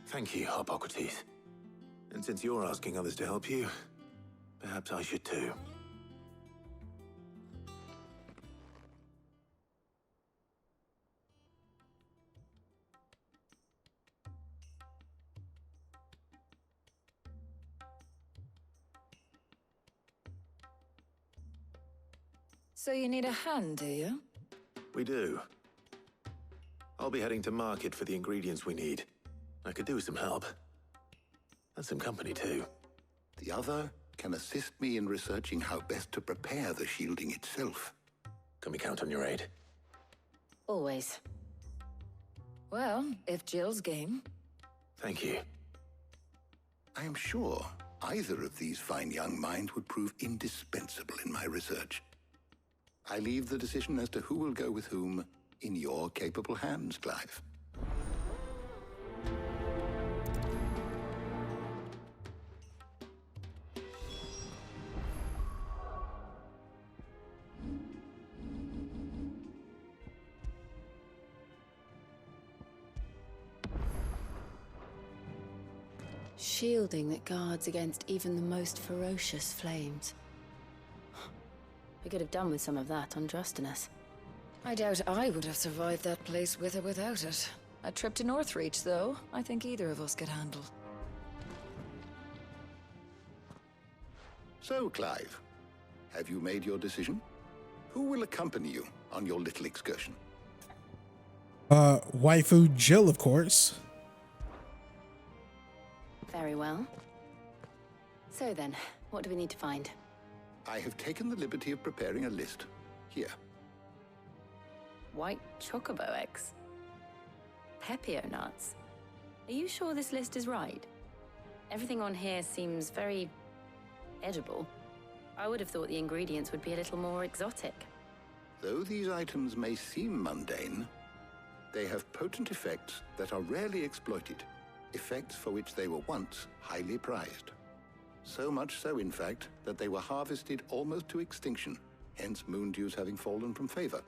Thank you, Hippocrates. And since you're asking others to help you, perhaps I should too.
So you need a hand, do you?
We do. I'll be heading to market for the ingredients we need. I could do with some help. And some company too.
The other can assist me in researching how best to prepare the shielding itself.
Can we count on your aid?
Always. Well, if Jill's game.
Thank you.
I am sure either of these fine young minds would prove indispensable in my research. I leave the decision as to who will go with whom in your capable hands, Clive.
Shielding that guards against even the most ferocious flames. We could have done with some of that on Drustinus.
I doubt I would have survived that place with or without it. A trip to Northreach, though, I think either of us could handle.
So, Clive, have you made your decision? Who will accompany you on your little excursion?
Waifu Jill, of course.
Very well. So then, what do we need to find?
I have taken the liberty of preparing a list. Here.
White chocobo eggs. Pepio nuts. Are you sure this list is right? Everything on here seems very edible. I would have thought the ingredients would be a little more exotic.
Though these items may seem mundane, they have potent effects that are rarely exploited, effects for which they were once highly prized. So much so, in fact, that they were harvested almost to extinction, hence moon dews having fallen from favor.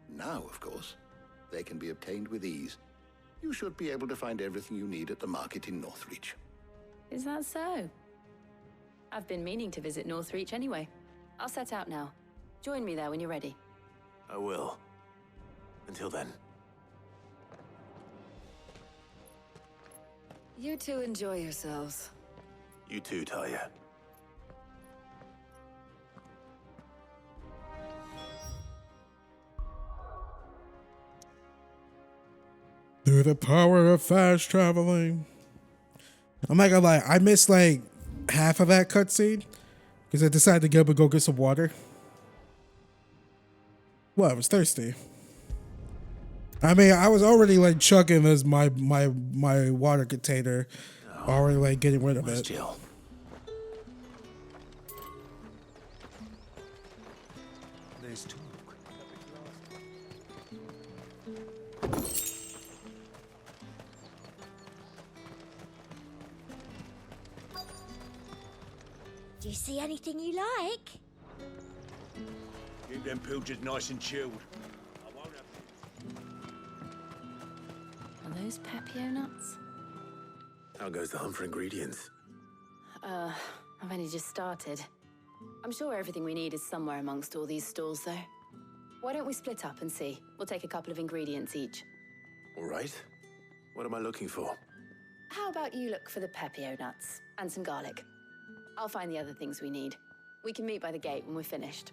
Now, of course, they can be obtained with ease. You should be able to find everything you need at the market in Northreach.
Is that so? I've been meaning to visit Northreach anyway. I'll set out now. Join me there when you're ready.
I will. Until then.
You two enjoy yourselves.
You too, Talia.
Through the power of fast traveling. I'm not gonna lie, I missed like half of that cutscene because I decided to get up and go get some water. Well, I was thirsty. I mean, I was already like chugging as my water container, already like getting rid of it.
Jill? There's talk.
Do you see anything you like?
Keep them pilgers nice and chilled. I won't have
Are those Pepio nuts?
How goes the hunt for ingredients?
I've only just started. I'm sure everything we need is somewhere amongst all these stalls, though. Why don't we split up and see? We'll take a couple of ingredients each.
All right. What am I looking for?
How about you look for the pepio nuts and some garlic? I'll find the other things we need. We can meet by the gate when we're finished.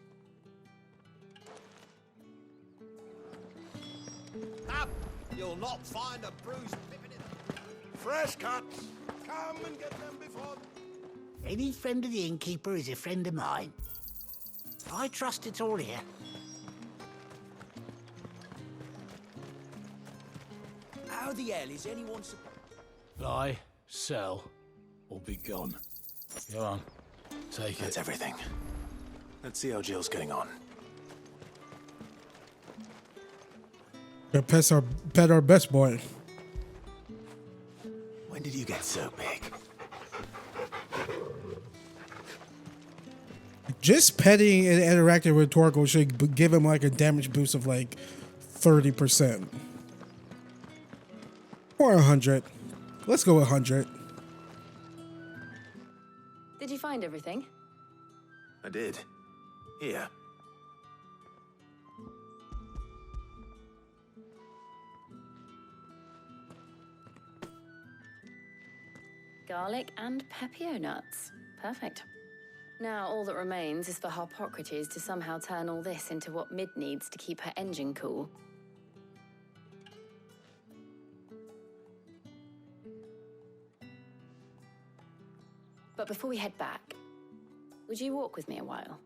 Up! You'll not find a bruised pippin in
Fresh cuts! Come and get them before...
Any friend of the innkeeper is a friend of mine. I trust it's all here.
How the hell is anyone supposed...
Lie, sell, or be gone. Go on, take it.
That's everything. Let's see how Jill's getting on.
Pet our best boy.
When did you get so big?
Just petting and interacting with Torgal should give him like a damage boost of like 30%. Or 100. Let's go with 100.
Did you find everything?
I did. Here.
Garlic and pepio nuts. Perfect. Now all that remains is for Harpocrates to somehow turn all this into what Mid needs to keep her engine cool. But before we head back, would you walk with me a while?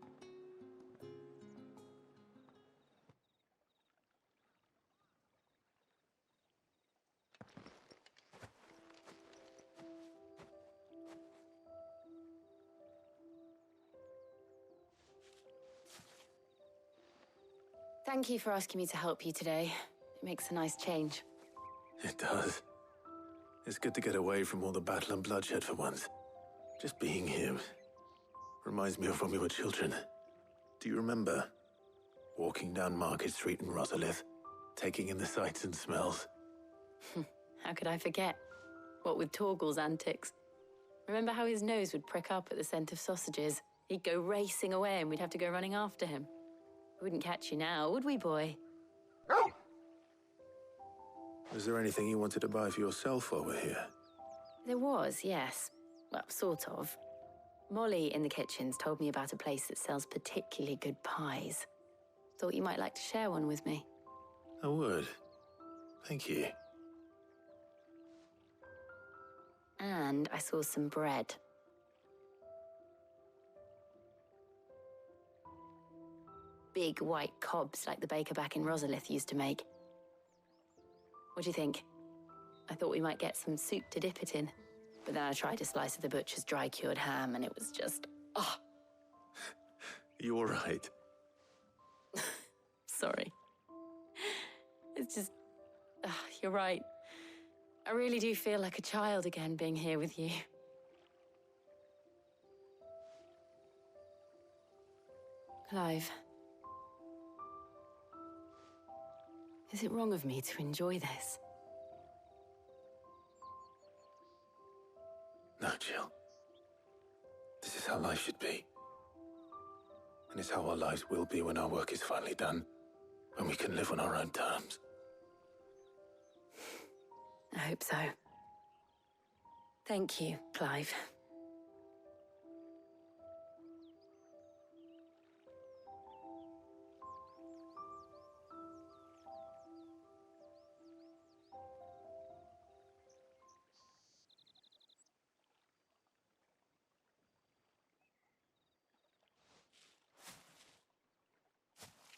Thank you for asking me to help you today. It makes a nice change.
It does. It's good to get away from all the battle and bloodshed for once. Just being here reminds me of when we were children. Do you remember walking down Market Street in Rosalith, taking in the sights and smells?
How could I forget? What with Torgal's antics. Remember how his nose would prick up at the scent of sausages? He'd go racing away and we'd have to go running after him. We wouldn't catch you now, would we, boy?
Was there anything you wanted to buy for yourself while we're here?
There was, yes. Well, sort of. Molly in the kitchens told me about a place that sells particularly good pies. Thought you might like to share one with me.
I would. Thank you.
And I saw some bread. Big white cobs like the baker back in Rosalith used to make. What do you think? I thought we might get some soup to dip it in. But then I tried a slice of the butcher's dry-cured ham and it was just... oh.
You all right?
Sorry. It's just... you're right. I really do feel like a child again being here with you. Clive. Is it wrong of me to enjoy this?
No, Jill. This is how life should be. And it's how our lives will be when our work is finally done. When we can live on our own terms.
I hope so. Thank you, Clive.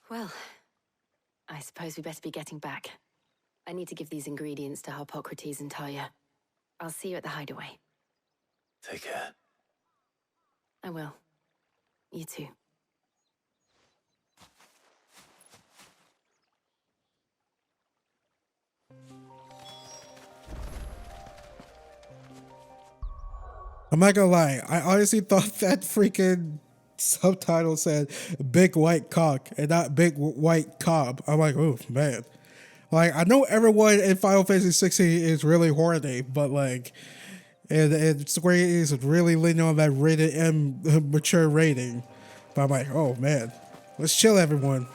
Well, I suppose we better be getting back. I need to give these ingredients to Harpocrates and Talia. I'll see you at the hideaway.
Take care.
I will. You too.
I'm not gonna lie, I honestly thought that freaking subtitle said big white cock and not big white cob. I'm like, oh man. Like, I know everyone in Final Fantasy 16 is really horny, but like, and Square is really leaning on that rated M mature rating. But I'm like, oh man, let's chill, everyone.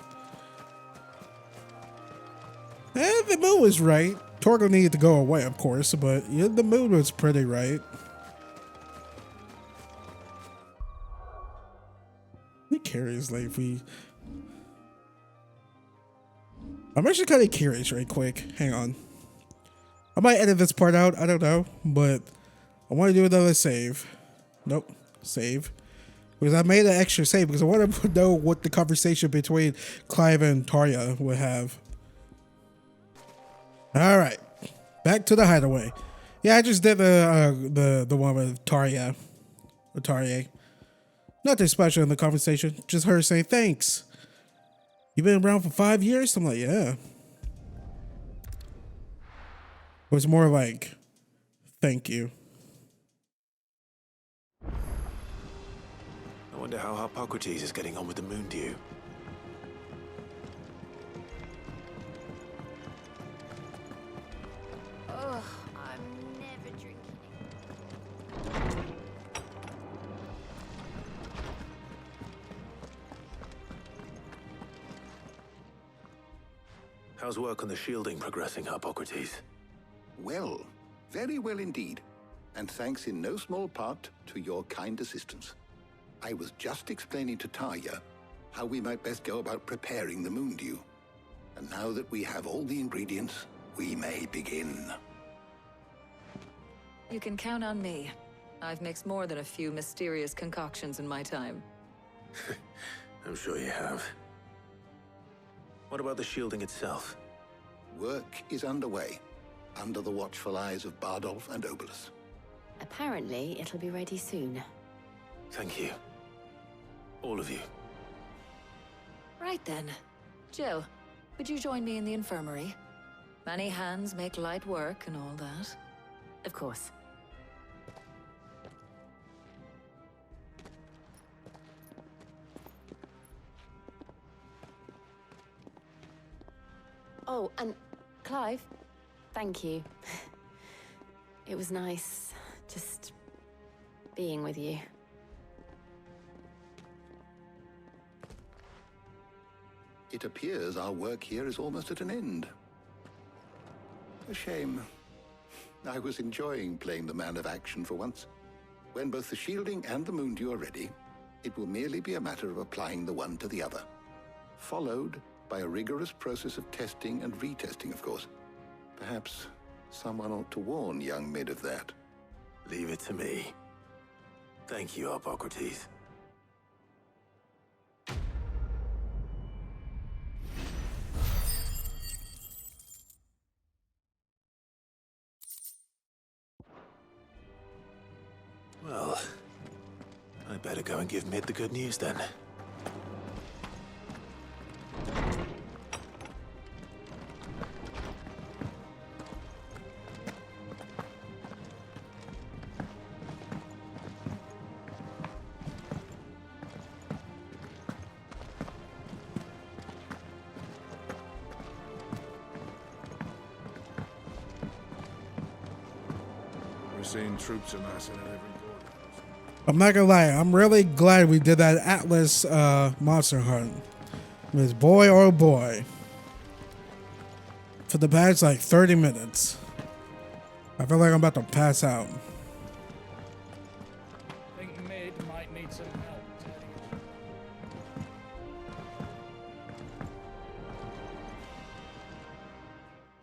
The mood was right. Torgo needed to go away, of course, but yeah, the mood was pretty right. I'm curious, like, if we... I'm actually kind of curious right quick. Hang on. I might edit this part out. I don't know, but I want to do another save. Nope. Save. Because I made an extra save because I want to know what the conversation between Clive and Tarja would have. All right, back to the hideaway. Yeah, I just did the one with Tarja, or Tarja. Nothing special in the conversation. Just her saying thanks. You've been around for 5 years. I'm like, yeah. It was more like, thank you.
I wonder how Hippocrates is getting on with the moon dew.
Ugh, I'm never drinking.
How's work on the shielding progressing, Hippocrates?
Well, very well indeed. And thanks in no small part to your kind assistance. I was just explaining to Tarja how we might best go about preparing the moon dew. And now that we have all the ingredients, we may begin.
You can count on me. I've mixed more than a few mysterious concoctions in my time.
I'm sure you have. What about the shielding itself?
Work is underway, under the watchful eyes of Bardolph and Obolus.
Apparently, it'll be ready soon.
Thank you. All of you.
Right then. Jill, would you join me in the infirmary? Many hands make light work and all that.
Of course. Oh, and Clive, thank you. It was nice just being with you.
It appears our work here is almost at an end. A shame. I was enjoying playing the man of action for once. When both the shielding and the moon dew are ready, it will merely be a matter of applying the one to the other. Followed by a rigorous process of testing and retesting, of course. Perhaps someone ought to warn young Mid of that.
Leave it to me. Thank you, Hippocrates. Well, I better go and give Mid the good news then.
We're seeing troops amassing at every border.
I'm not gonna lie, I'm really glad we did that Atlas monster hunt. Because boy oh boy. For the past like 30 minutes. I feel like I'm about to pass out.
I think Mid might need some help turning on.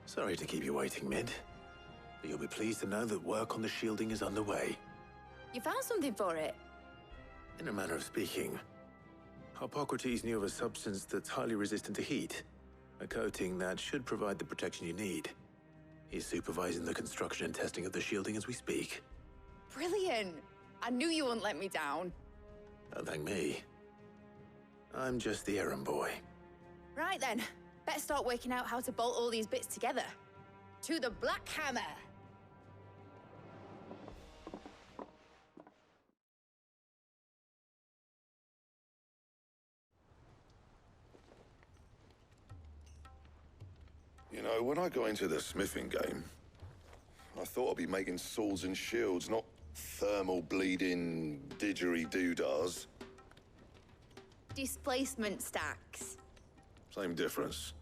Sorry to keep you waiting, Mid. But you'll be pleased to know that work on the shielding is underway.
You found something for it?
In a manner of speaking, Hippocrates knew of a substance that's highly resistant to heat. A coating that should provide the protection you need. He's supervising the construction and testing of the shielding as we speak.
Brilliant! I knew you wouldn't let me down.
Don't thank me. I'm just the errand boy.
Right then, better start working out how to bolt all these bits together. To the Black Hammer!
You know, when I got into the smithing game, I thought I'd be making swords and shields, not thermal bleeding didgeridoo-dahs.
Displacement stacks.
Same difference.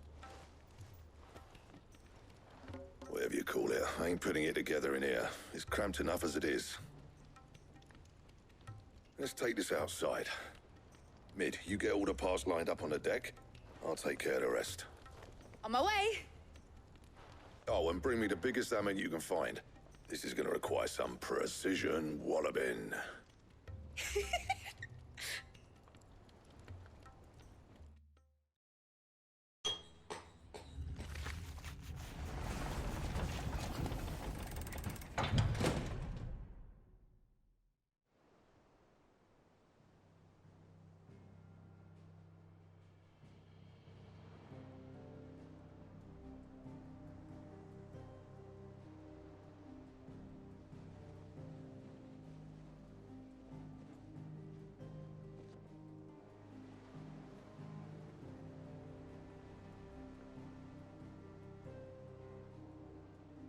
Whatever you call it, I ain't putting it together in here. It's cramped enough as it is. Let's take this outside. Mid, you get all the parts lined up on the deck. I'll take care of the rest.
On my way.
Oh, and bring me the biggest hammer you can find. This is gonna require some precision walloping.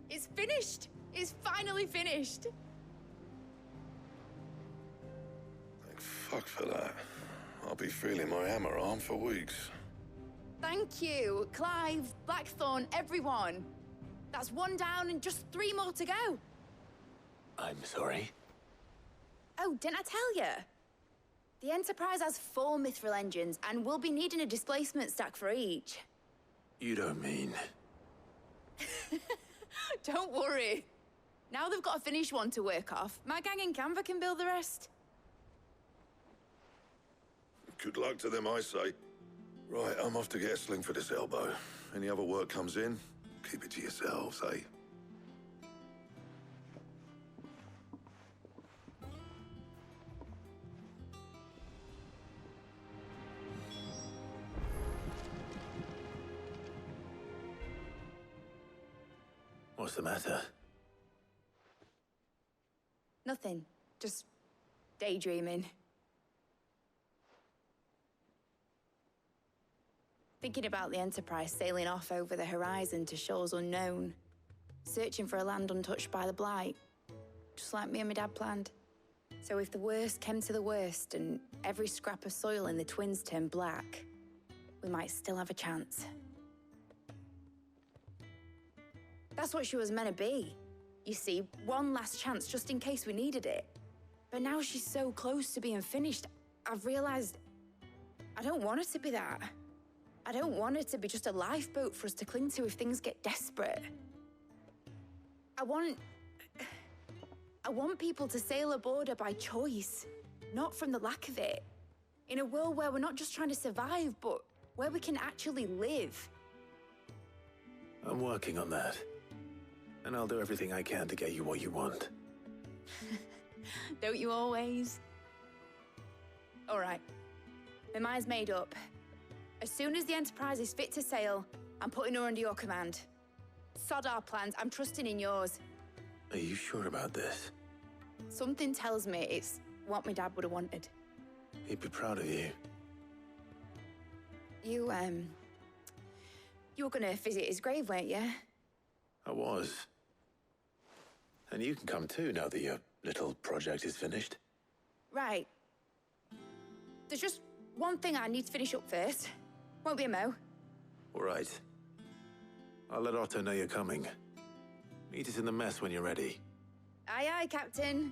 It's finished. It's finally finished.
Thank fuck for that. I'll be feeling my hammer arm for weeks.
Thank you, Clive, Blackthorn, everyone. That's one down and just 3 more to go.
I'm sorry.
Oh, didn't I tell you? The Enterprise has 4 mithril engines, and we'll be needing a displacement stack for each.
You don't mean...
Don't worry. Now they've got a finished one to work off. My gang in Canva can build the rest.
Good luck to them, I say. Right, I'm off to get a sling for this elbow. Any other work comes in, keep it to yourselves, eh?
What's the matter?
Nothing. Just daydreaming. Thinking about the Enterprise sailing off over the horizon to shores unknown, searching for a land untouched by the Blight, just like me and my dad planned. So if the worst came to the worst and every scrap of soil in the Twins turned black, we might still have a chance. That's what she was meant to be. You see, one last chance just in case we needed it. But now she's so close to being finished, I've realized I don't want it to be that. I don't want it to be just a lifeboat for us to cling to if things get desperate. I want people to sail aboard her by choice, not from the lack of it. In a world where we're not just trying to survive, but where we can actually live.
I'm working on that. And I'll do everything I can to get you what you want.
Don't you always? All right. My mind's made up. As soon as the Enterprise is fit to sail, I'm putting her under your command. Sod our plans, I'm trusting in yours.
Are you sure about this?
Something tells me it's what my dad would have wanted.
He'd be proud of you.
You were gonna visit his grave, weren't you?
I was. And you can come too now that your little project is finished.
Right. There's just one thing I need to finish up first. Won't be a mo.
All right. I'll let Otto know you're coming. Meet us in the mess when you're ready.
Aye, aye, Captain.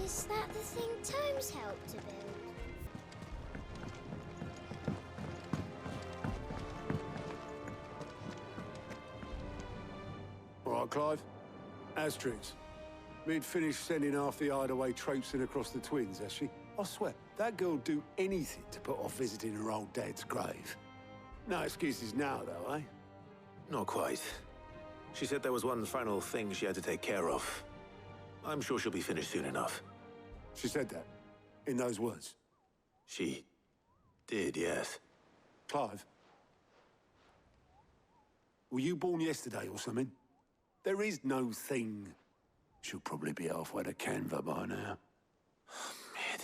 Is that the thing Tomes helped to build?
All right, Clive. Asterix. Mid finished sending half the hideaway traipsing across the Twins, has she? I swear, that girl'd do anything to put off visiting her old dad's grave. No excuses now, though, eh?
Not quite. She said there was one final thing she had to take care of. I'm sure she'll be finished soon enough.
She said that? In those words?
She did, yes.
Clive? Were you born yesterday or something? There is no thing. She'll probably be halfway to Canva by now.
Mid.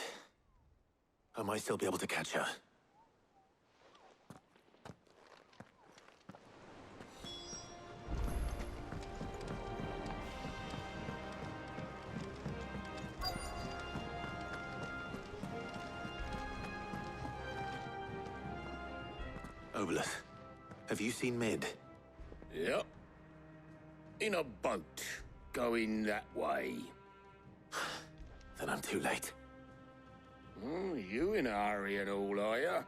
I might still be able to catch her. Obolus, have you seen Mid?
Yep. In a boat, going that way.
Then I'm too late.
You in a hurry and all, are you?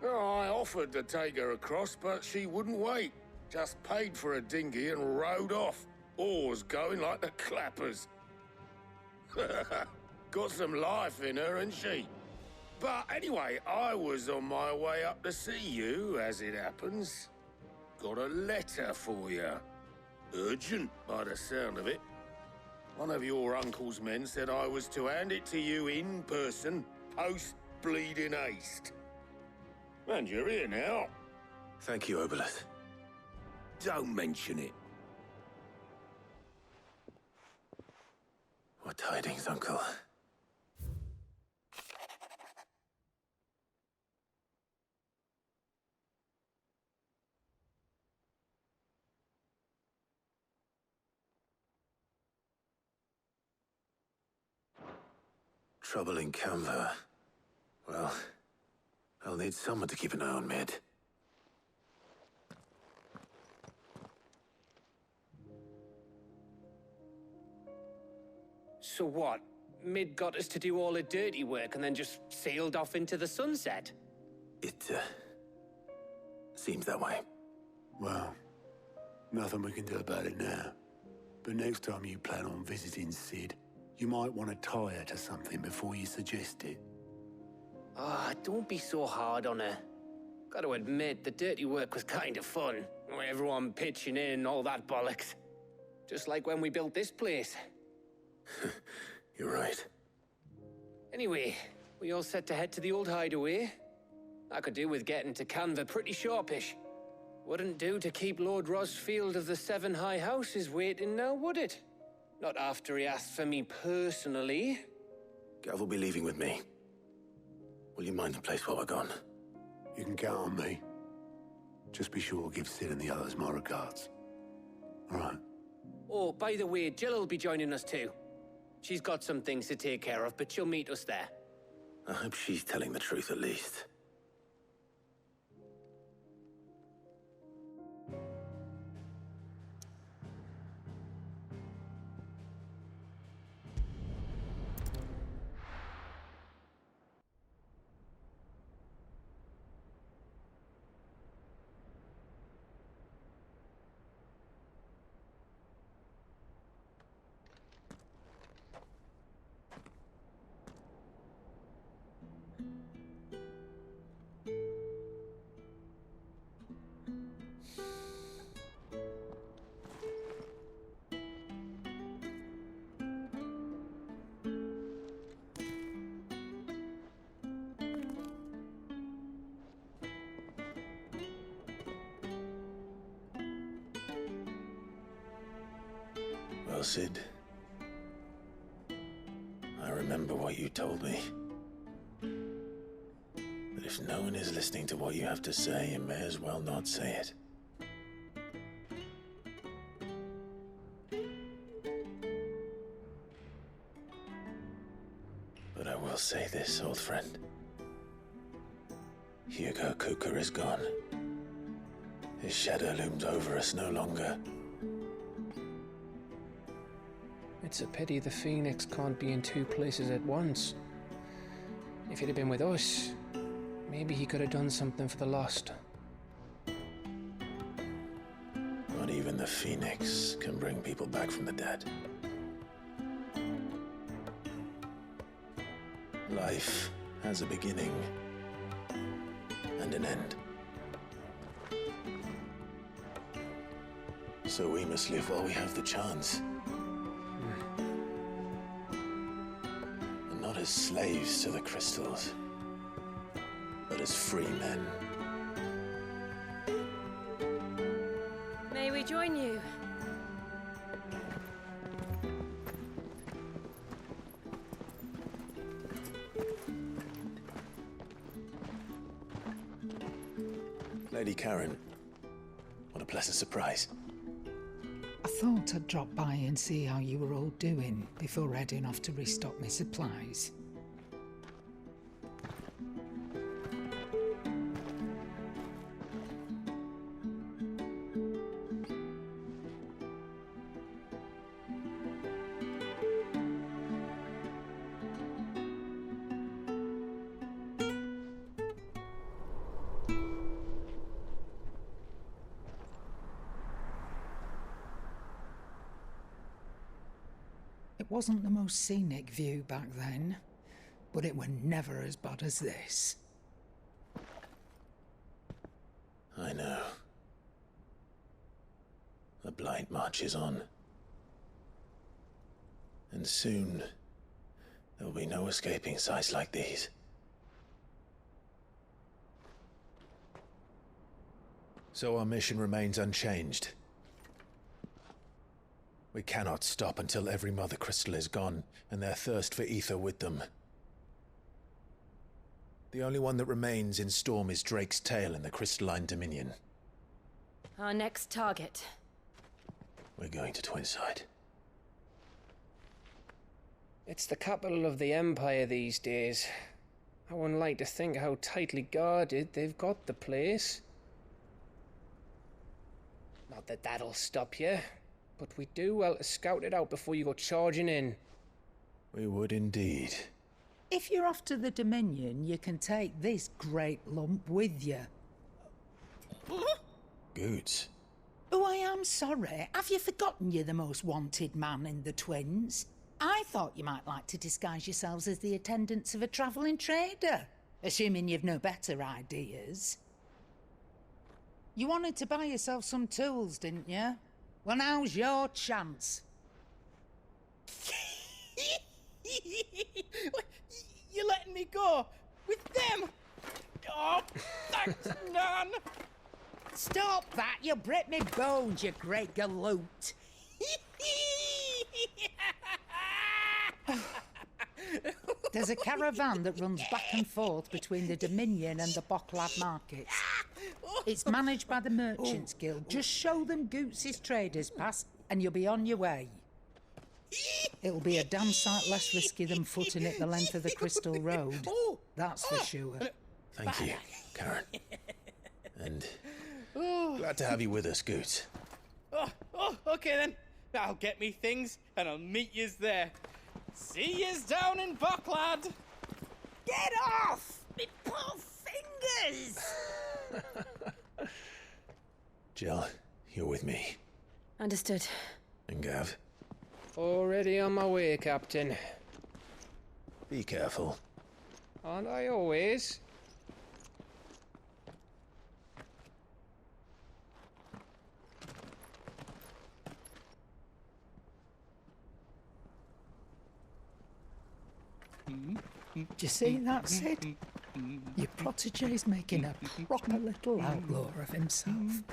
Oh, I offered to take her across, but she wouldn't wait. Just paid for a dinghy and rowed off. Oars going like the clappers. Got some life in her, ain't she? But anyway, I was on my way up to see you, as it happens. Got a letter for you. Urgent, by the sound of it. One of your uncle's men said I was to hand it to you in person, post-bleeding haste. And you're here now.
Thank you, Obolus.
Don't mention it.
What tidings, Uncle? Trouble in Canva. Well, I'll need someone to keep an eye on Mid.
So what? Mid got us to do all the dirty work and then just sailed off into the sunset?
It, seems that way.
Well, nothing we can do about it now. But next time you plan on visiting Sid, you might want to tie her to something before you suggest it.
Ah, don't be so hard on her. Gotta admit, the dirty work was kind of fun. Everyone pitching in and all that bollocks. Just like when we built this place.
You're right.
Anyway, we all set to head to the old hideaway. I could do with getting to Canva pretty sharpish. Wouldn't do to keep Lord Rosfield of the Seven High Houses waiting now, would it? Not after he asked for me personally.
Gav will be leaving with me. Will you mind the place while we're gone?
You can count on me. Just be sure to give Sid and the others my regards. All right.
Oh, by the way, Jill will be joining us too. She's got some things to take care of, but she'll meet us there.
I hope she's telling the truth at least. Well, Sid, I remember what you told me. That if no one is listening to what you have to say, you may as well not say it. But I will say this, old friend. Hugo Kuka is gone. His shadow looms over us no longer.
It's a pity the Phoenix can't be in two places at once. If he'd have been with us, maybe he could have done something for the lost.
Not even the Phoenix can bring people back from the dead. Life has a beginning and an end. So we must live while we have the chance. And not as slaves to the crystals, but as free men.
May we join you?
Lady Karen, what a pleasant surprise.
I thought I'd drop by and see how you were all doing before heading off to restock my supplies. It wasn't the most scenic view back then, but it were never as bad as this.
I know. The Blight marches on. And soon, there will be no escaping sights like these. So our mission remains unchanged. We cannot stop until every Mother Crystal is gone, and their thirst for ether with them. The only one that remains in Storm is Drake's tail in the Crystalline Dominion.
Our next target.
We're going to Twinside.
It's the capital of the Empire these days. I wouldn't like to think how tightly guarded they've got the place. Not that that'll stop you, but we do well to scout it out before you go charging in.
We would indeed.
If you're off to the Dominion, you can take this great lump with you.
Goods.
Oh, I am sorry. Have you forgotten you're the most wanted man in the Twins? I thought you might like to disguise yourselves as the attendants of a travelling trader, assuming you've no better ideas. You wanted to buy yourself some tools, didn't you? Well, now's your chance.
You're letting me go? With them? Oh, thanks, Nan!
Stop that! You'll break me bones, you great galoot! There's a caravan that runs back and forth between the Dominion and the Bocklad markets. It's managed by the Merchants Guild. Just show them Goots' traders pass and you'll be on your way. It'll be a damn sight less risky than footing it the length of the Crystal Road. That's for sure.
Thank you, Karen. And glad to have you with us, Goots.
Okay then. I'll get me things and I'll meet yous there. See yous down in Bocklad.
Get off! Me poor fingers!
Jill, you're with me.
Understood.
And Gav?
Already on my way, Captain.
Be careful.
Aren't I always?
Do you see that, Sid? Your protege's making a proper little outlaw of himself.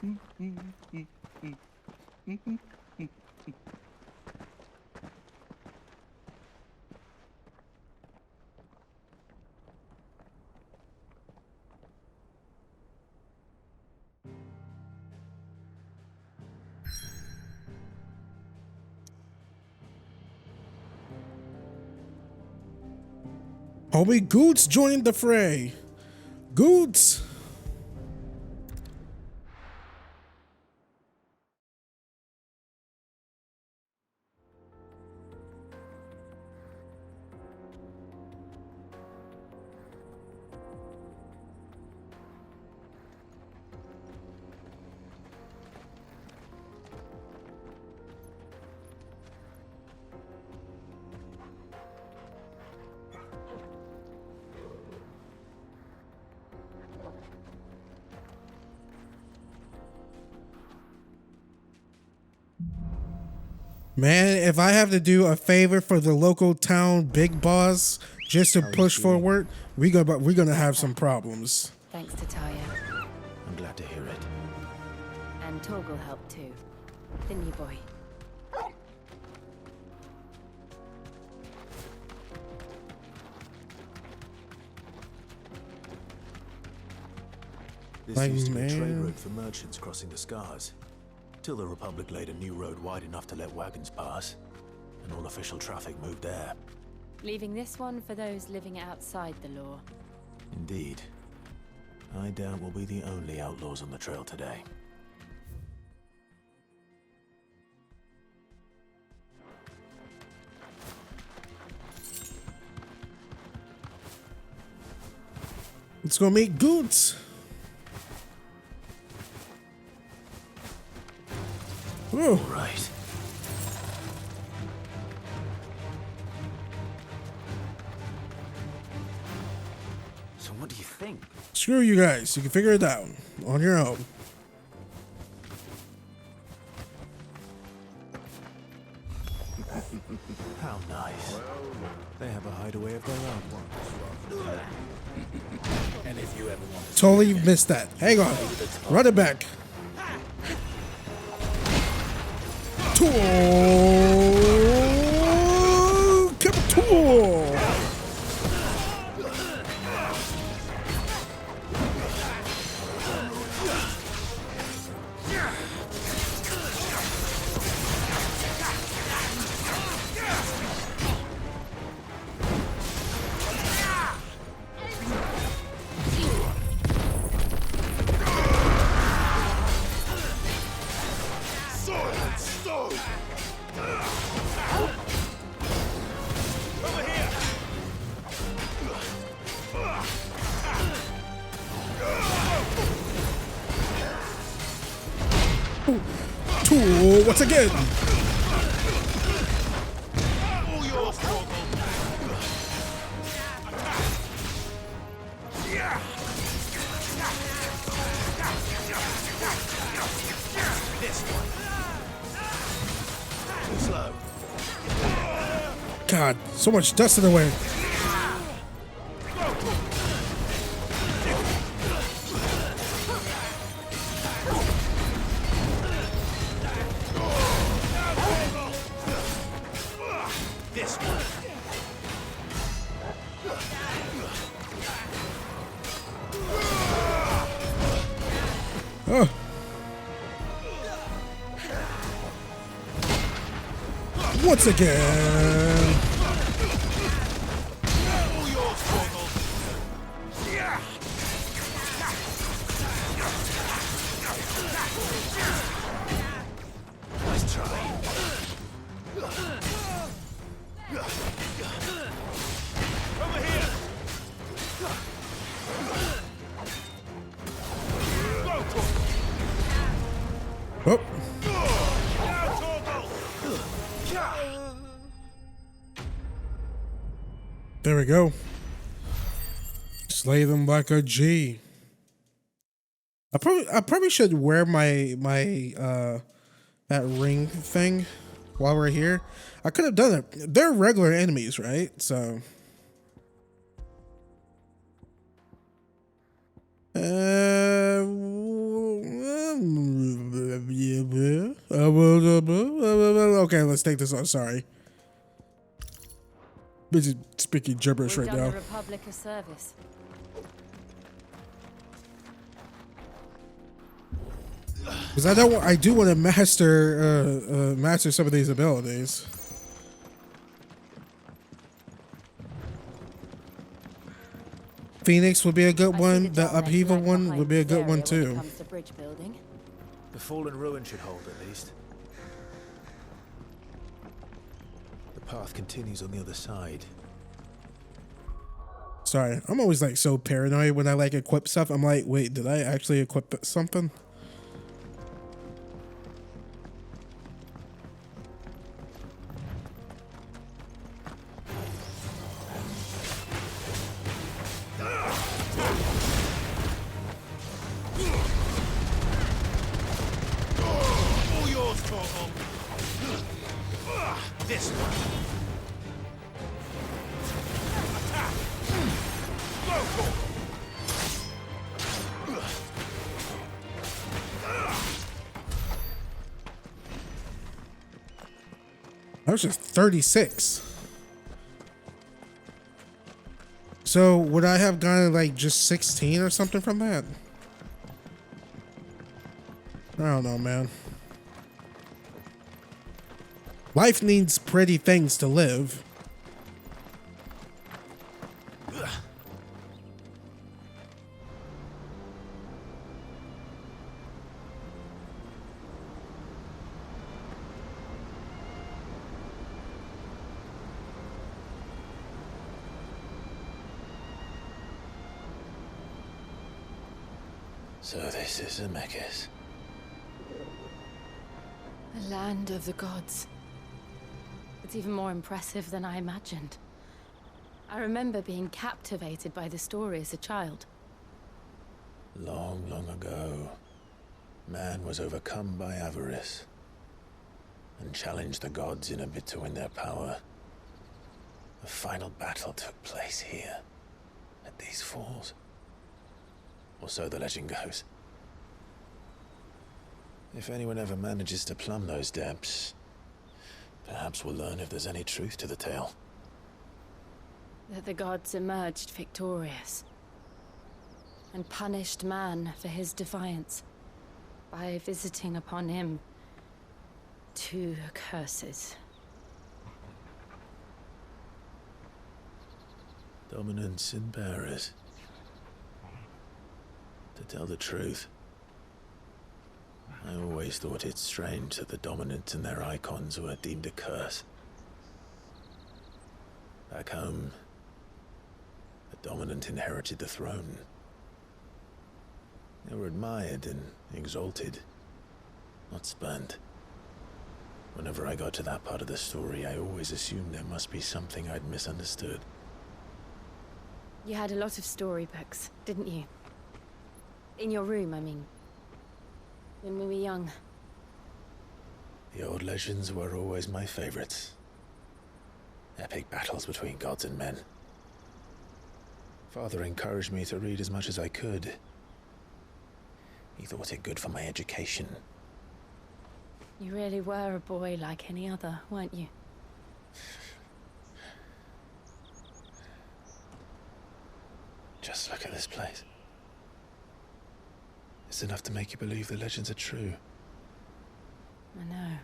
Homie Goots joined the fray. Goots. Man, if I have to do a favor for the local town big boss just to push forward, we're gonna have some problems.
Thanks to Taya.
I'm glad to hear it.
And Torgal helped too. Didn't you, boy?
This used to be a trade route for merchants crossing the Scars. Till the Republic laid a new road wide enough to let wagons pass, and all official traffic moved there.
Leaving this one for those living outside the law.
Indeed. I doubt we'll be the only outlaws on the trail today.
Let's go meet Goots.
All right.
think.
Screw you guys. You can figure it out on your own.
How nice. They have a hideaway of their own.
And if you ever want to
Totally missed that. Hang on. Run it back. Tool. Tool. Tool once again. God, so much dust in the way. Oh. Once again.
Nice try. Over here.
Oh. There we go. Slay them like a G. I probably should wear my that ring thing while we're here. I could have done it. They're regular enemies, right? So okay, let's take this off. Sorry. Busy speaking gibberish right now.
The Republic a service.
Because I do want to master some of these abilities. Phoenix would be a good one. The upheaval one would be a good one too.
The fallen ruin should hold at least. The path continues on the other side.
Sorry, I'm always like so paranoid when I like equip stuff. I'm like, wait, did I actually equip something?
This one.
That was just 36. So would I have gotten like just 16 or something from that? I don't know, man. Life needs pretty things to live.
So this is Zemeckis.
The land of the gods. It's even more impressive than I imagined. I remember being captivated by the story as a child.
Long, long ago, man was overcome by avarice and challenged the gods in a bid to win their power. The final battle took place here, at these falls. Or so the legend goes. If anyone ever manages to plumb those depths, perhaps we'll learn if there's any truth to the tale.
That the gods emerged victorious and punished man for his defiance by visiting upon him 2 curses.
Dominants and bearers. To tell the truth, I always thought it strange that the dominants and their icons were deemed a curse. Back home, the dominant inherited the throne. They were admired and exalted, not spurned. Whenever I got to that part of the story, I always assumed there must be something I'd misunderstood.
You had a lot of storybooks, didn't you? In your room, I mean. When we were young.
The old legends were always my favorites. Epic battles between gods and men. Father encouraged me to read as much as I could. He thought it good for my education.
You really were a boy like any other, weren't you?
Just look at this place. It's enough to make you believe the legends are true.
I know.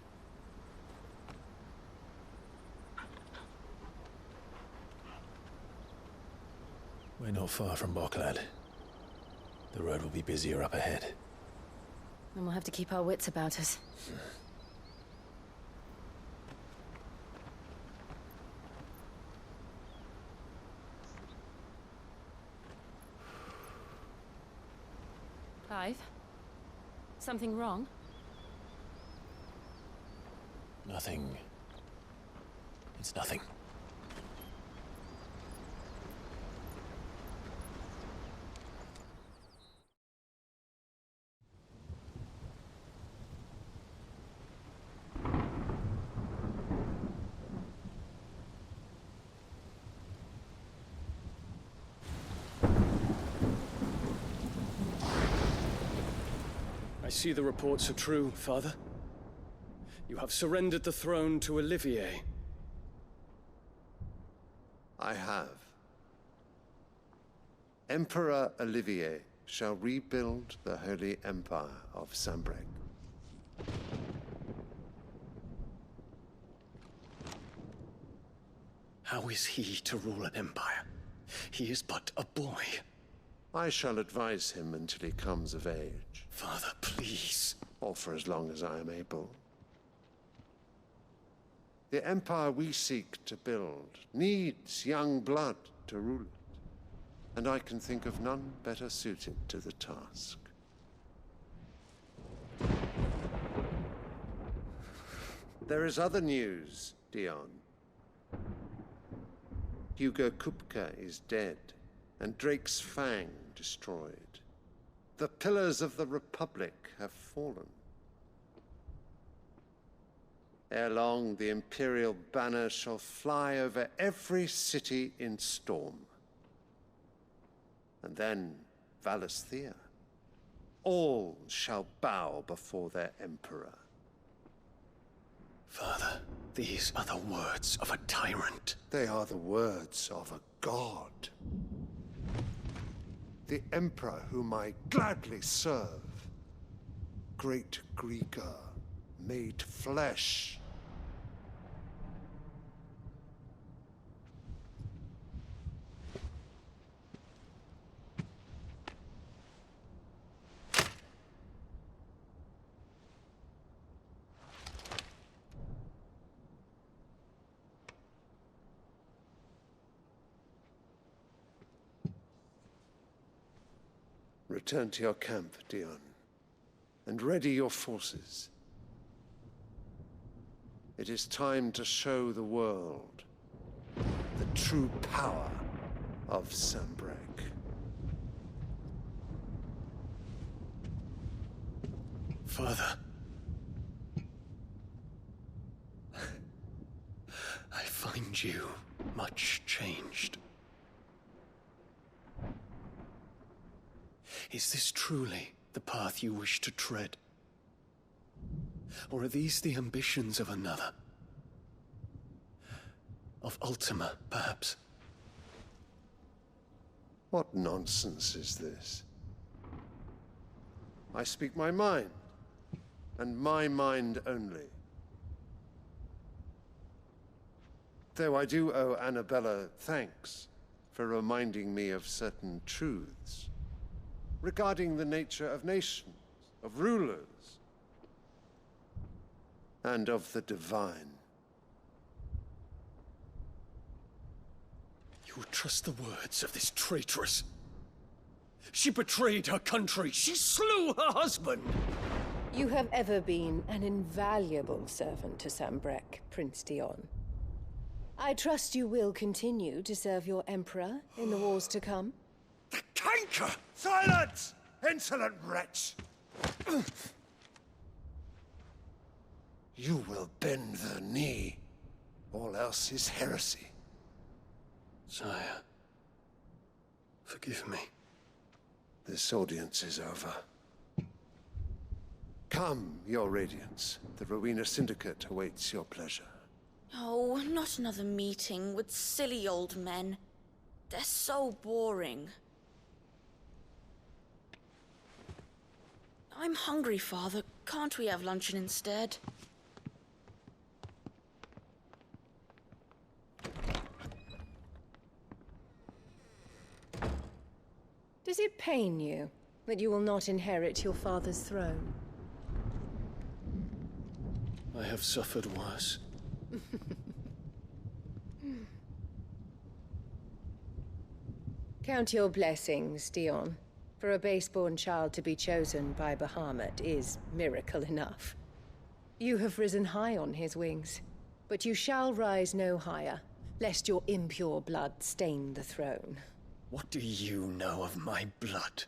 We're not far from Boklad. The road will be busier up ahead.
And we'll have to keep our wits about us. Clive? Something wrong?
Nothing. It's nothing.
I see the reports are true, Father. You have surrendered the throne to Olivier.
I have. Emperor Olivier shall rebuild the Holy Empire of Sanbreque.
How is he to rule an empire? He is but a boy.
I shall advise him until he comes of age.
Father, please.
Or for as long as I am able. The empire we seek to build needs young blood to rule it, and I can think of none better suited to the task. There is other news, Dion. Hugo Kupka is dead, and Drake's Fang destroyed. The pillars of the Republic have fallen. Ere long, the Imperial banner shall fly over every city in Storm. And then, Valisthea. All shall bow before their Emperor.
Father, these are the words of a tyrant.
They are the words of a god. The Emperor whom I gladly serve. Great Greeker, made flesh. Return to your camp, Dion, and ready your forces. It is time to show the world the true power of Sanbreque.
Father. I find you much changed. Is this truly the path you wish to tread? Or are these the ambitions of another? Of Ultima, perhaps?
What nonsense is this? I speak my mind, and my mind only. Though I do owe Annabella thanks for reminding me of certain truths regarding the nature of nations, of rulers, and of the divine.
You would trust the words of this traitress? She betrayed her country. She slew her husband.
You have ever been an invaluable servant to Sambrek, Prince Dion. I trust you will continue to serve your Emperor in the wars to come.
The canker! Silence! Insolent wretch! You will bend the knee. All else is heresy.
Sire, forgive me.
This audience is over. Come, your Radiance. The Rowena Syndicate awaits your pleasure.
Oh, not another meeting with silly old men. They're so boring. I'm hungry, Father. Can't we have luncheon instead?
Does it pain you that you will not inherit your father's throne?
I have suffered worse.
Count your blessings, Dion. For a base-born child to be chosen by Bahamut is miracle enough. You have risen high on his wings, but you shall rise no higher, lest your impure blood stain the throne.
What do you know of my blood?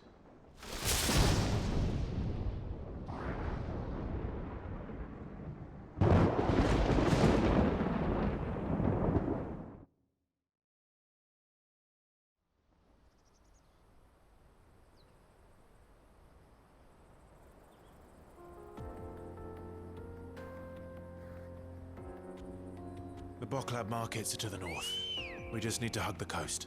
The Boklab markets are to the north. We just need to hug the coast.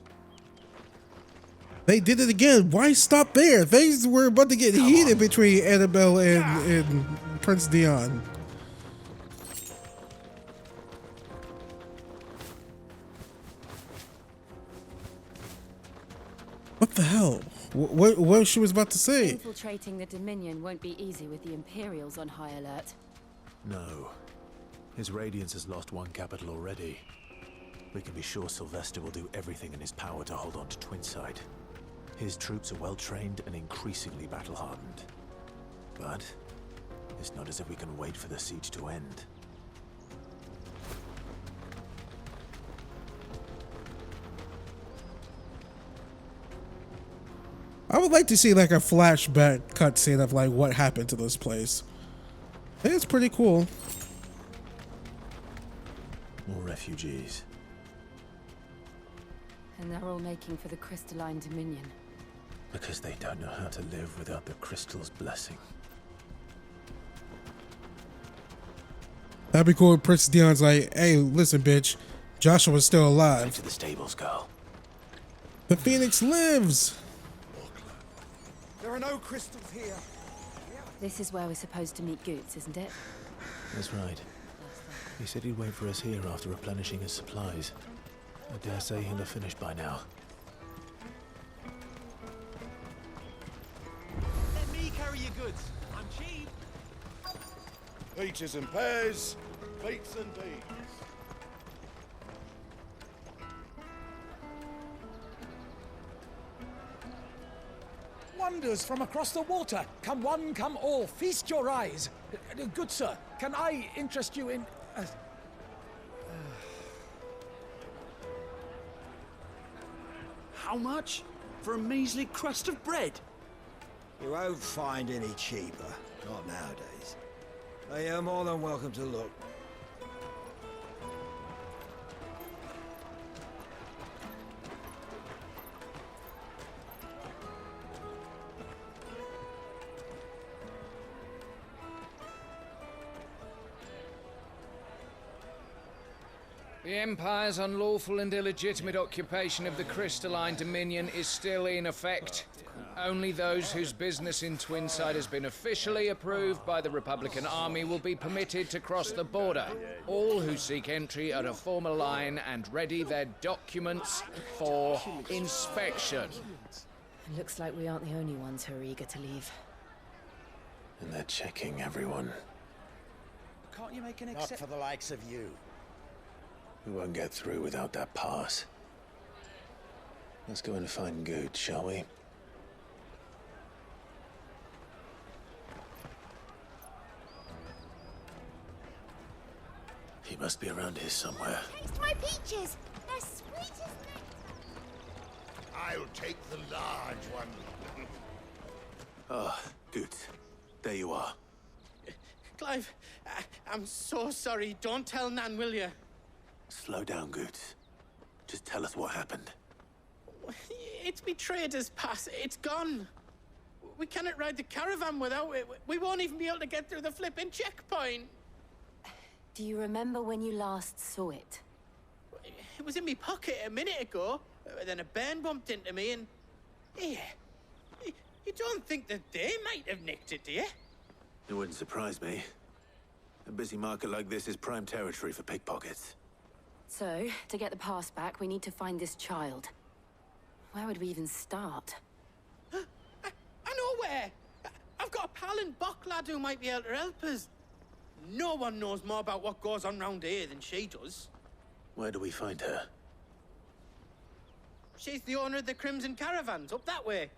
They did it again. Why stop there? Things were about to get heated between Annabelle and Prince Dion. What the hell? What she was about to say?
Infiltrating the Dominion won't be easy with the Imperials on high alert.
No. His Radiance has lost one capital already. We can be sure Sylvester will do everything in his power to hold on to Twinside. His troops are well-trained and increasingly battle-hardened. But it's not as if we can wait for the siege to end.
I would like to see like a flashback cutscene of like what happened to this place. I think it's pretty cool.
More refugees.
And they're all making for the Crystalline Dominion.
Because they don't know how to live without the crystal's blessing.
That'd be cool if Prince Dion's like, hey, listen, bitch. Joshua's still alive.
Back to the stables, girl.
The Phoenix lives.
There are no crystals here.
This is where we're supposed to meet Goots, isn't it?
That's right. He said he'd wait for us here after replenishing his supplies. I dare say he'll have finished by now.
Let me carry your goods. I'm cheap.
Peaches and pears, beets and beans.
Wonders from across the water. Come one, come all. Feast your eyes. Good sir, can I interest you in...
How much? For a measly crust of bread?
You won't find any cheaper.
Not nowadays. You're more than welcome to look.
The Empire's unlawful and illegitimate occupation of the crystalline dominion is still in effect. Only those whose business in Twinside has been officially approved by the Republican Army will be permitted to cross the border. All who seek entry are to form a line and ready their documents for inspection.
It looks like we aren't the only ones who are eager to leave.
And they're checking everyone.
Can't you make an
Not for the likes of you.
We won't get through without that pass. Let's go and find Good, shall we? He must be around here somewhere.
Taste my peaches! They're sweet as nectar!
I'll take the large one.
Ah, Good. There you are.
Clive, I'm so sorry. Don't tell Nan, will you?
Slow down, Goods. Just tell us what happened.
It's me trader's pass. It's gone. We cannot ride the caravan without it. We won't even be able to get through the flipping checkpoint.
Do you remember when you last saw it?
It was in my pocket a minute ago. Then a bairn bumped into me and... Yeah. You don't think that they might have nicked it, do you?
It wouldn't surprise me. A busy market like this is prime territory for pickpockets.
So, to get the pass back, we need to find this child. Where would we even start?
I know where! I've got a pal in Bock lad who might be able to help us. No one knows more about what goes on round here than she does.
Where do we find her?
She's the owner of the Crimson Caravans, up that way.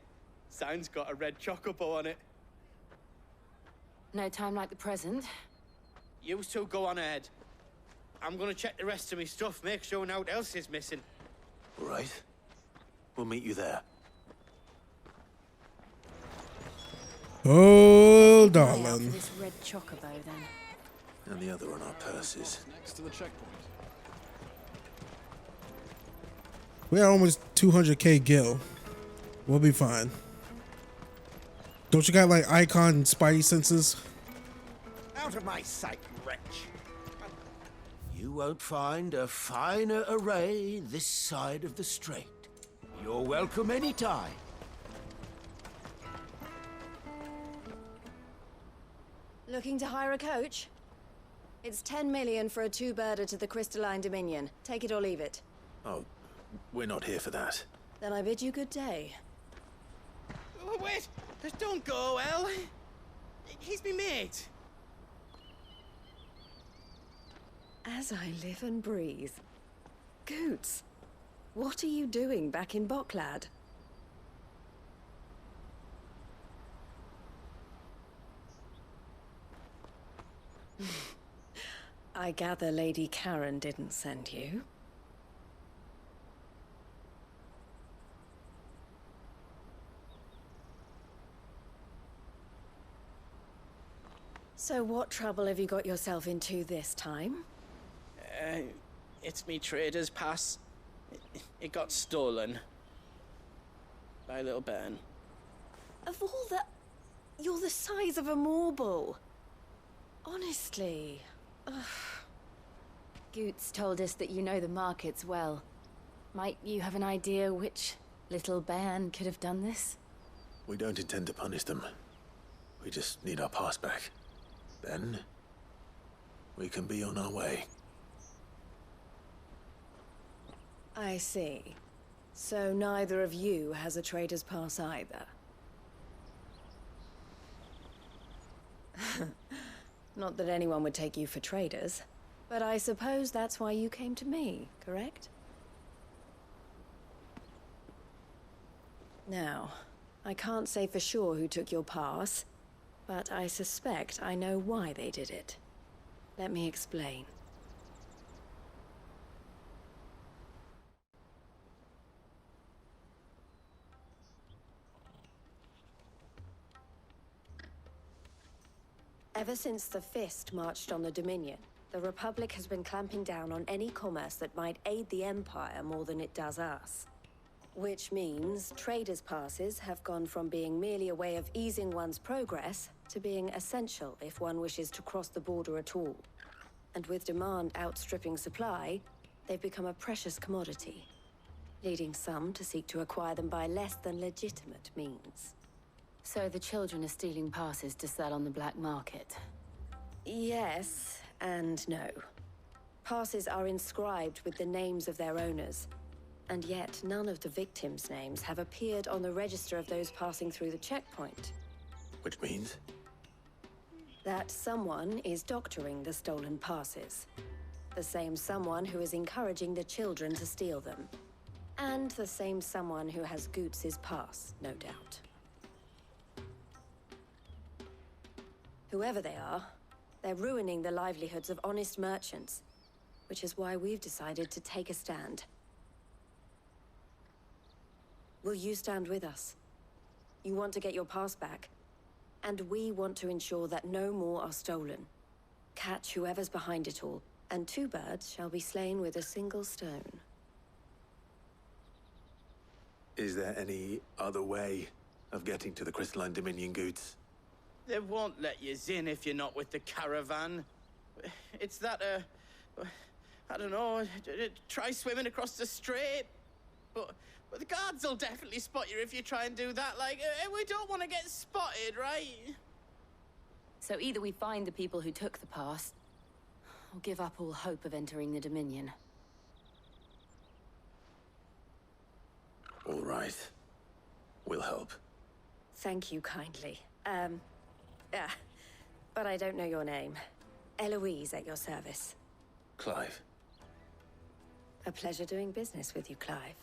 Sign's got a red chocobo on it.
No time like the present.
You two go on ahead. I'm gonna check the rest of my stuff, make sure naught else is missing.
All right. We'll meet you there.
Oh,
For
darling.
this red chocobo, then.
And the other on our purses.
Next to the checkpoint.
We got almost 200k gil. We'll be fine. Don't you got like icon spidey senses?
Out of my sight, wretch. You won't find a finer array this side of the strait. You're welcome anytime.
Looking to hire a coach? It's 10 million for a two-birder to the Crystalline Dominion. Take it or leave it.
Oh, we're not here for that.
Then I bid you good day.
Oh, wait! Don't go, El. He's me mate.
As I live and breathe. Goots, what are you doing back in Bocklad? I gather Lady Karen didn't send you. So what trouble have you got yourself into this time?
It's me trader's pass. It got stolen. By a little bairn.
Of all the... You're the size of a marble. Honestly. Ugh.
Goots told us that you know the markets well. Might you have an idea which little bairn could have done this?
We don't intend to punish them. We just need our pass back. Then, we can be on our way.
I see. So neither of you has a trader's pass either. Not that anyone would take you for traders, but I suppose that's why you came to me, correct? Now, I can't say for sure who took your pass, but I suspect I know why they did it. Let me explain. Ever since the Fist marched on the Dominion, the Republic has been clamping down on any commerce that might aid the Empire more than it does us. Which means traders' passes have gone from being merely a way of easing one's progress to being essential if one wishes to cross the border at all. And with demand outstripping supply, they've become a precious commodity, leading some to seek to acquire them by less than legitimate means.
So the children are stealing passes to sell on the black market?
Yes, and no. Passes are inscribed with the names of their owners, and yet none of the victims' names have appeared on the register of those passing through the checkpoint.
Which means?
That someone is doctoring the stolen passes. The same someone who is encouraging the children to steal them. And the same someone who has Goots' pass, no doubt. Whoever they are, they're ruining the livelihoods of honest merchants, which is why we've decided to take a stand. Will you stand with us? You want to get your pass back, and we want to ensure that no more are stolen. Catch whoever's behind it all, and 2 birds shall be slain with a single stone.
Is there any other way of getting to the Crystalline Dominion Goods?
They won't let you in if you're not with the caravan. It's that, I don't know, try swimming across the strait. But the guards will definitely spot you if you try and do that. Like, we don't want to get spotted, right?
So either we find the people who took the pass, or give up all hope of entering the Dominion.
All right. We'll help.
Thank you kindly. But I don't know your name. Eloise at your service.
Clive.
A pleasure doing business with you, Clive.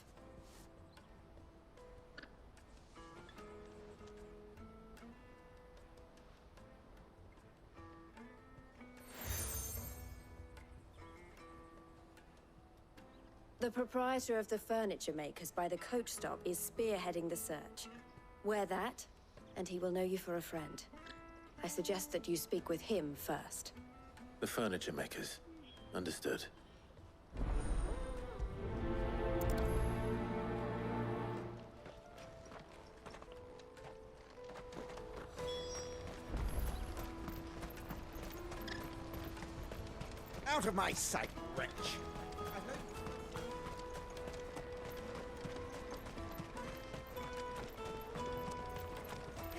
The proprietor of the furniture makers by the coach stop is spearheading the search. Wear that, and he will know you for a friend. I suggest that you speak with him first.
The furniture makers. Understood.
Out of my sight, wretch!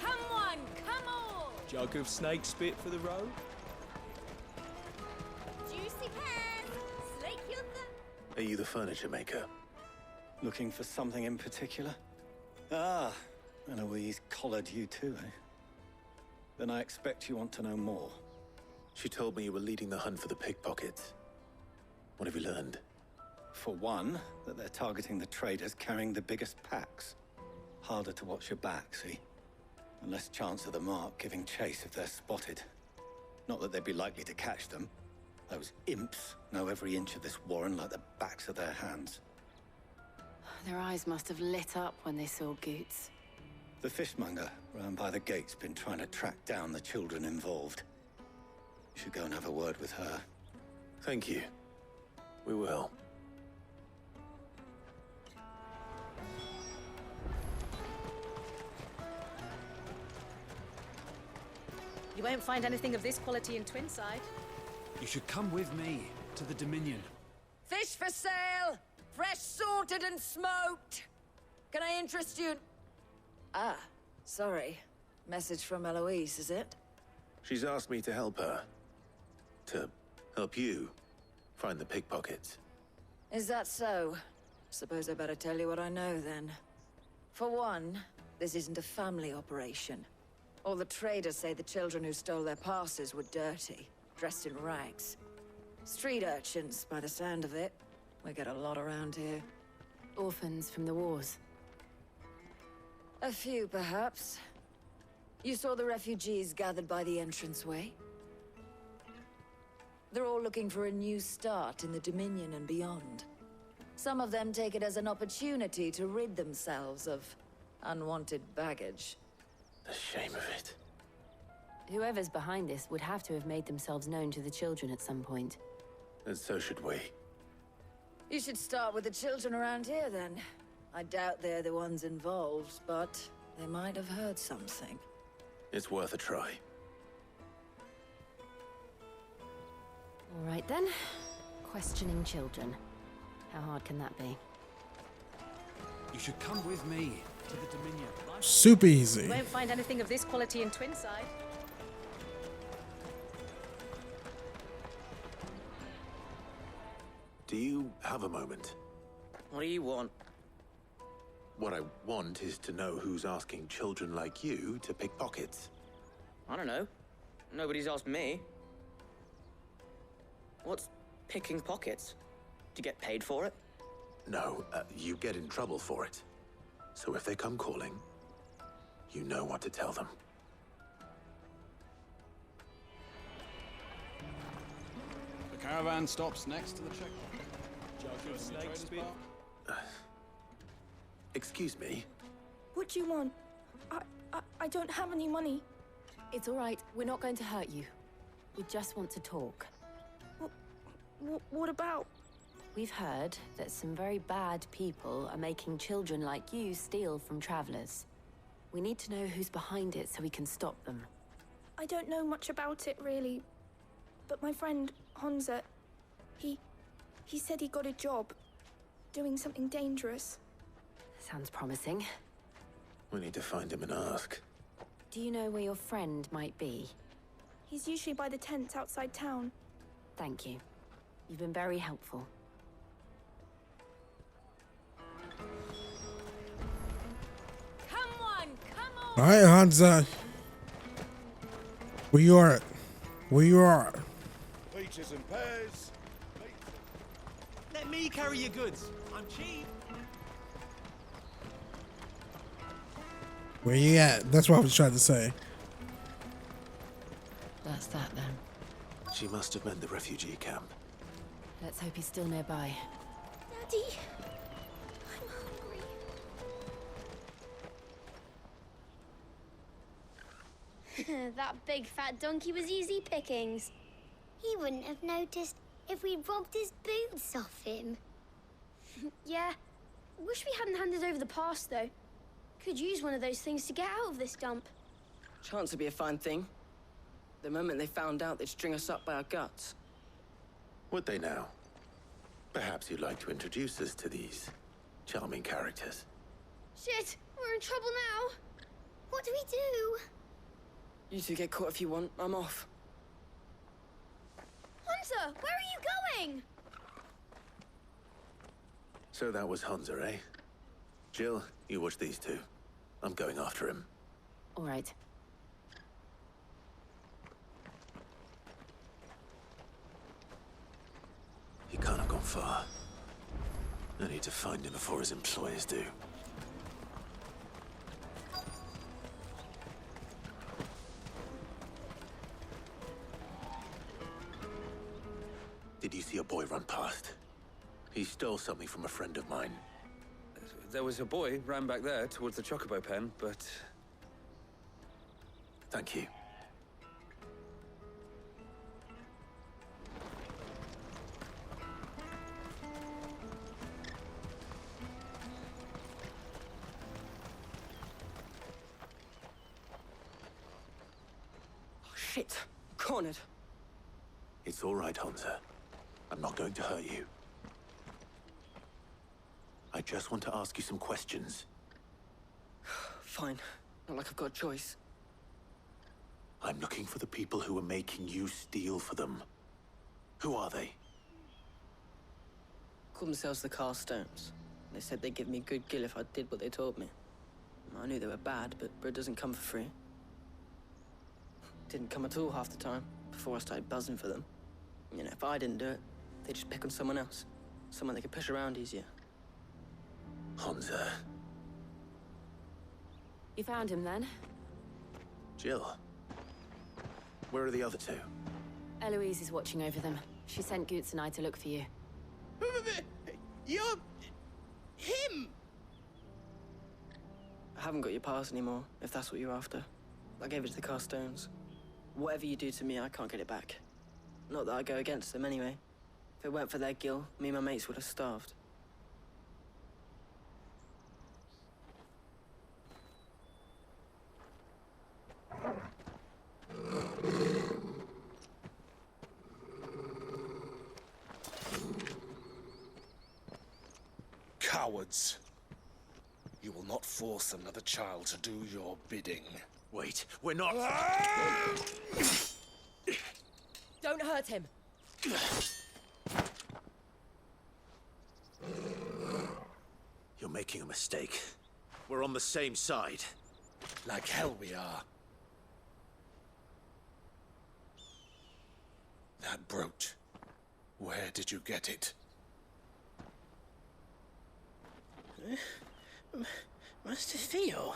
Come on, come on!
Jug of snake spit for the road?
Juicy pears! Slake your thumb!
Are you the furniture maker?
Looking for something in particular? Ah, Eloise collared you too, eh? Then I expect you want to know more.
She told me you were leading the hunt for the pickpockets. What have you learned?
For one, that they're targeting the traders carrying the biggest packs. Harder to watch your back, see? And less chance of the mark giving chase if they're spotted. Not that they'd be likely to catch them. Those imps know every inch of this warren like the backs of their hands.
Their eyes must have lit up when they saw Goots.
The fishmonger round by the gate's been trying to track down the children involved. You should go and have a word with her.
Thank you. We will.
You won't find anything of this quality in Twinside.
You should come with me to the Dominion.
Fish for sale! Fresh sorted and smoked! Can I interest you? Ah, sorry. Message from Eloise, is it?
She's asked me to help her. To help you find the pickpockets.
Is that so? Suppose I better tell you what I know, then. For one, this isn't a family operation. All the traders say the children who stole their passes were dirty, dressed in rags. Street urchins, by the sound of it. We get a lot around here.
Orphans from the wars.
A few, perhaps. You saw the refugees gathered by the entranceway? They're all looking for a new start in the Dominion and beyond. Some of them take it as an opportunity to rid themselves of unwanted baggage.
The shame of it.
Whoever's behind this would have to have made themselves known to the children at some point.
And so should we.
You should start with the children around here, then. I doubt they're the ones involved, but they might have heard something.
It's worth a try.
All right, then. Questioning children. How hard can that be?
You should come with me to the Dominion.
Super easy.
You won't find anything of this quality in Twinside.
Do you have a moment?
What do you want?
What I want is to know who's asking children like you to pick pockets.
I don't know. Nobody's asked me. What's picking pockets? Do you get paid for it?
No, you get in trouble for it. So if they come calling, you know what to tell them.
The caravan stops next to the checkpoint.
Excuse me?
What do you want? I don't have any money.
It's all right. We're not going to hurt you. We just want to talk.
What about?
We've heard that some very bad people are making children like you steal from travelers. We need to know who's behind it so we can stop them.
I don't know much about it, really. But my friend, Hansa, he said he got a job doing something dangerous.
Sounds promising.
We need to find him and ask.
Do you know where your friend might be?
He's usually by the tents outside town.
Thank you. You've been very helpful.
All right, Hansa. Where you are? Where you are?
Peaches and pears.
Let me carry your goods. I'm cheap.
Where you at? That's what I was trying to say.
That's that then.
She must have meant the refugee camp.
Let's hope he's still nearby.
Daddy, I'm hungry. That big fat donkey was easy pickings. He wouldn't have noticed if we'd robbed his boots off him.
Yeah. Wish we hadn't handed over the pass, though. Could use one of those things to get out of this dump.
Chance would be a fine thing. The moment they found out, they'd string us up by our guts.
Would they now? Perhaps you'd like to introduce us to these charming characters.
Shit, we're in trouble now.
What do we do?
You two get caught if you want. I'm off.
Hunter, where are you going?
So that was Hansa, eh? Jill, you watch these two. I'm going after him.
All right.
He can't have gone far. I need to find him before his employers do. Did you see a boy run past? He stole something from a friend of mine.
There was a boy ran back there towards the Chocobo pen, but...
Thank you.
Oh, shit. Cornered.
It's all right, Hansa. I'm not going to hurt you. I just want to ask you some questions.
Fine. Not like I've got a choice.
I'm looking for the people who are making you steal for them. Who are they?
Called themselves the Carstones. They said they'd give me good gill if I did what they told me. I knew they were bad, but bread doesn't come for free. Didn't come at all half the time, before I started buzzing for them. You know, if I didn't do it, they'd just pick on someone else. Someone they could push around easier.
Hansa.
You found him then?
Jill. Where are the other two?
Eloise is watching over them. She sent Goots and I to look for you.
You're... him! I haven't got your pass anymore, if that's what you're after. I gave it to the Carstones.
Whatever you do to me, I can't get it back. Not that I go against them anyway. If it weren't for their guilt, me and my mates would have starved.
Cowards. You will not force another child to do your bidding.
Wait, we're not...
Don't hurt him.
You're making a mistake. We're on the same side.
Like hell we are. That brooch. Where did you get it?
Master Theo?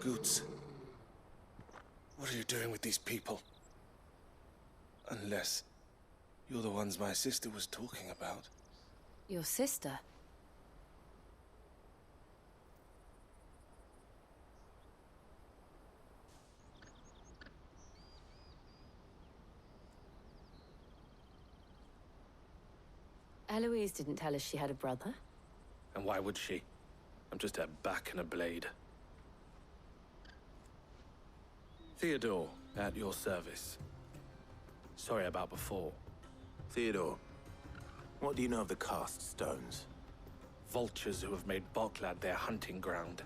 Goots. What are you doing with these people? Unless you're the ones my sister was talking about.
Your sister? Eloise didn't tell us she had a brother.
And why would she? I'm just her back and a blade. Theodore, at your service. Sorry about before.
Theodore, what do you know of the cast stones?
Vultures who have made Boklad their hunting ground.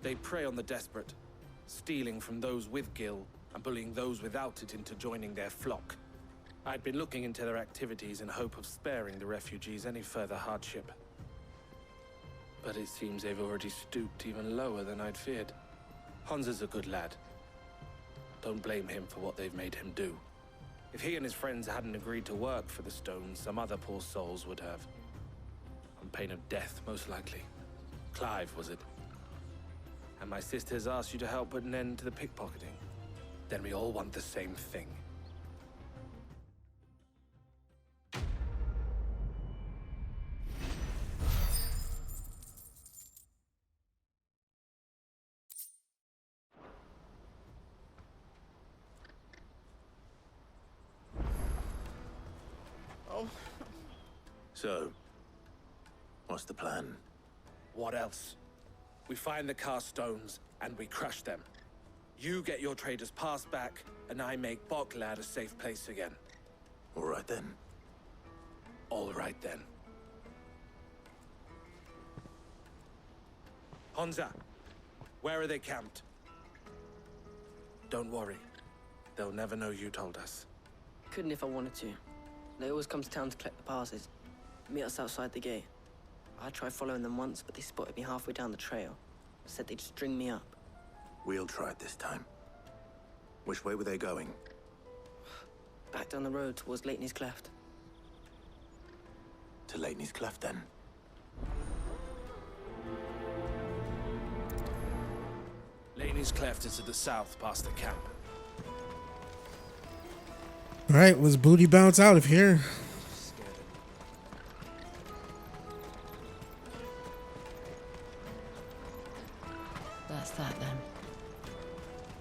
They prey on the desperate, stealing from those with Gil and bullying those without it into joining their flock. I'd been looking into their activities in hope of sparing the refugees any further hardship. But it seems they've already stooped even lower than I'd feared. Hans is a good lad. Don't blame him for what they've made him do. If he and his friends hadn't agreed to work for the stones, some other poor souls would have. On pain of death, most likely. Clive, was it? And my sisters asked you to help put an end to the pickpocketing. Then we all want the same thing.
So, what's the plan?
What else? We find the cast stones, and we crush them. You get your trader's pass back, and I make Boklad a safe place again.
All right then.
All right then. Honza, where are they camped? Don't worry. They'll never know you told us.
Couldn't if I wanted to. They always come to town to collect the passes. Meet us outside the gate. I tried following them once, but they spotted me halfway down the trail. Said they'd string me up.
We'll try it this time. Which way were they going?
Back down the road towards Leighton's Cleft.
To Leighton's Cleft, then?
Leighton's Cleft is to the south, past the camp.
All right, let's booty bounce out of here.
That's that then.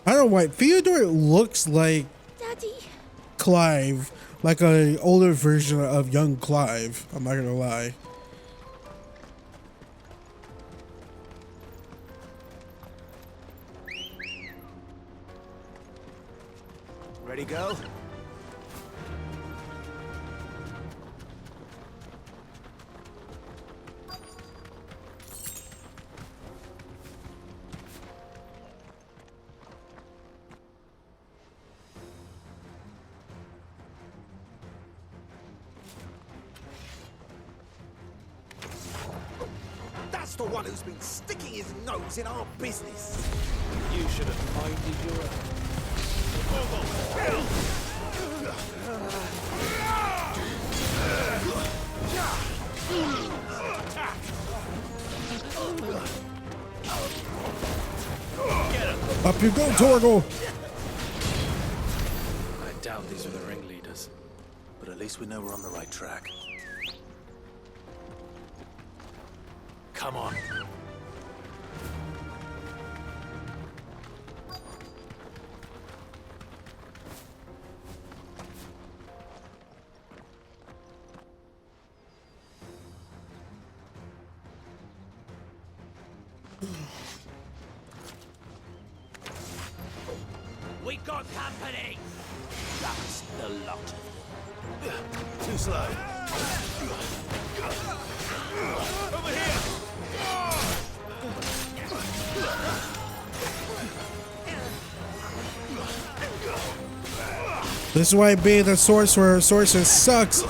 I don't know why Theodore looks like
Daddy.
Clive, like an older version of young Clive. I'm not gonna lie.
Ready, go? That's the one who's been sticking his nose in our business.
You should have minded your
Up you go, Torgal.
I doubt these are the ringleaders.
But at least we know we're on the right track.
Come on. We got company! That's the lot of you. Too slow. Over here!
This is why being the sorcerer sucks.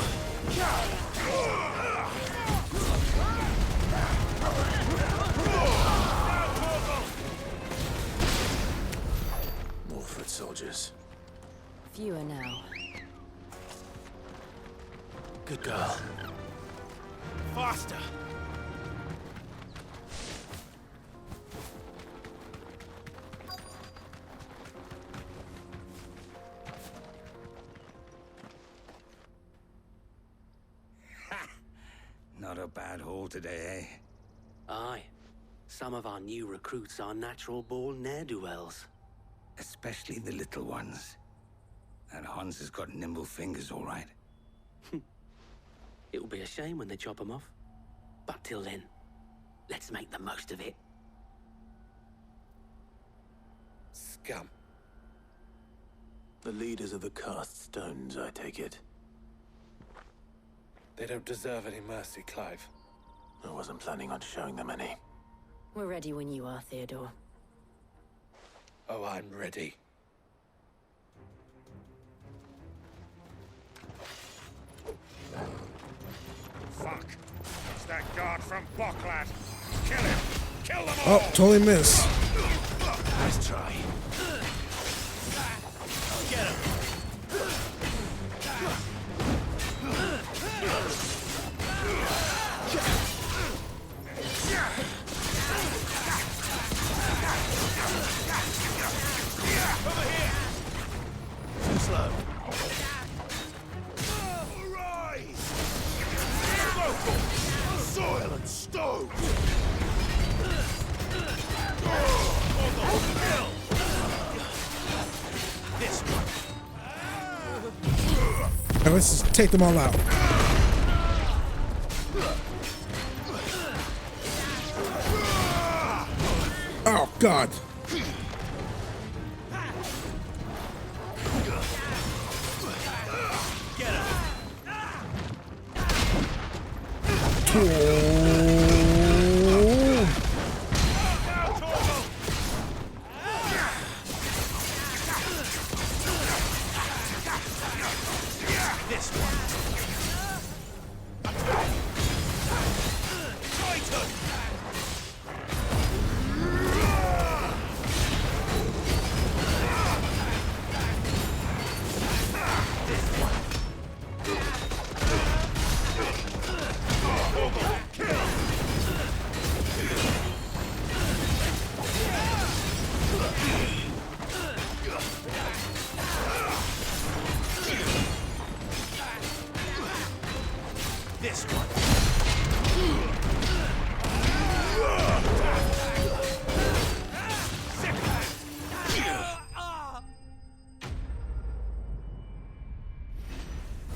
More foot soldiers.
Fewer now.
Good girl.
Faster!
Not a bad haul today, eh?
Aye. Some of our new recruits are natural-born ne'er-do-wells.
Especially the little ones. And Hans has got nimble fingers, all right.
It will be a shame when they chop them off. But till then, let's make the most of it.
Scum.
The leaders of the cast stones, I take it.
They don't deserve any mercy, Clive.
I wasn't planning on showing them any.
We're ready when you are, Theodore.
Oh, I'm ready.
Fuck. It's that guard from Bocklad. Kill him. Kill them
Oh,
all.
totally missed.
Nice try. Get him. Over here. Too slow. Arise! Local! Soil and stone! This one.
Now let's just take them all out. Oh, God.
Get him. This one. Baytuh. This one.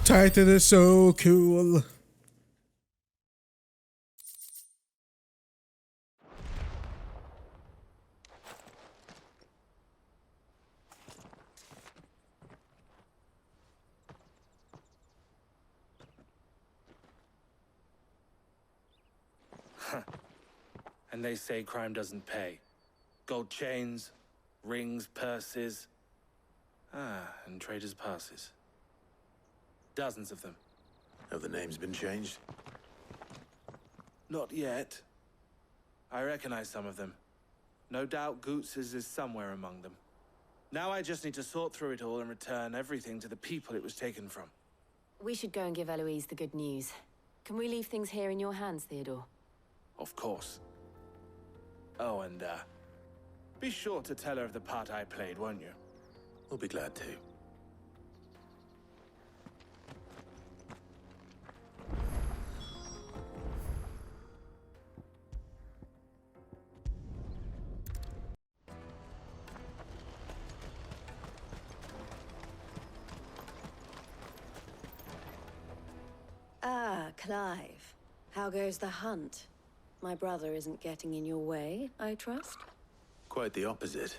Titan is so cool.
And they say crime doesn't pay. Gold chains, rings, purses. And traders' passes. Dozens of them.
Have the names been changed?
Not yet. I recognize some of them. No doubt Goots's is somewhere among them. Now I just need to sort through it all and return everything to the people it was taken from.
We should go and give Eloise the good news. Can we leave things here in your hands, Theodore?
Of course. Oh, and, be sure to tell her of the part I played, won't you?
We'll be glad to.
Ah, Clive. How goes the hunt? My brother isn't getting in your way, I trust?
Quite the opposite.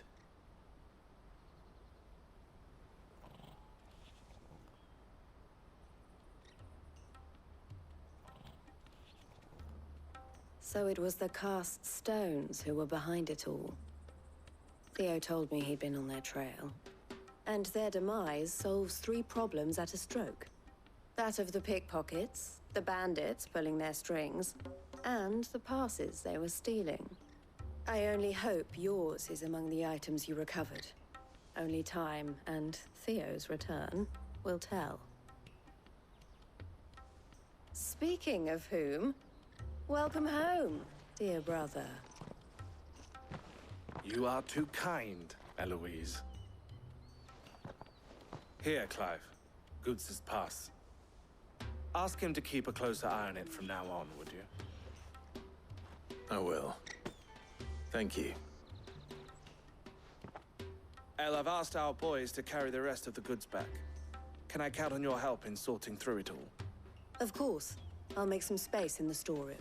So it was the cast stones who were behind it all. Theo told me he'd been on their trail. And their demise solves 3 problems at a stroke. That of the pickpockets, the bandits pulling their strings, and the passes they were stealing. I only hope yours is among the items you recovered. Only time and Theo's return will tell. Speaking of whom, welcome home, dear brother.
You are too kind, Eloise. Here, Clive. Goods' pass. Ask him to keep a closer eye on it from now on, would you?
I will. Thank you.
El, I've asked our boys to carry the rest of the goods back. Can I count on your help in sorting through it all?
Of course. I'll make some space in the storeroom.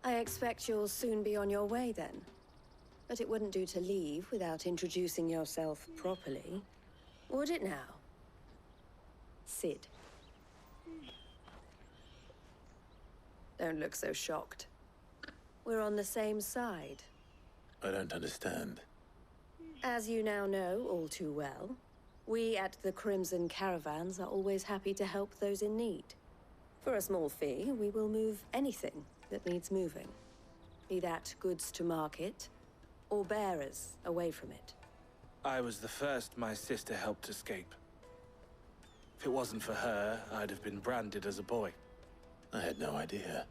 I expect you'll soon be on your way then. But it wouldn't do to leave without introducing yourself properly, would it now? Sid. Don't look so shocked. We're on the same side.
I don't understand.
As you now know all too well, we at the Crimson Caravans are always happy to help those in need. For a small fee, we will move anything that needs moving. Be that goods to market, or bearers away from it.
I was the first my sister helped escape. If it wasn't for her, I'd have been branded as a boy.
I had no idea.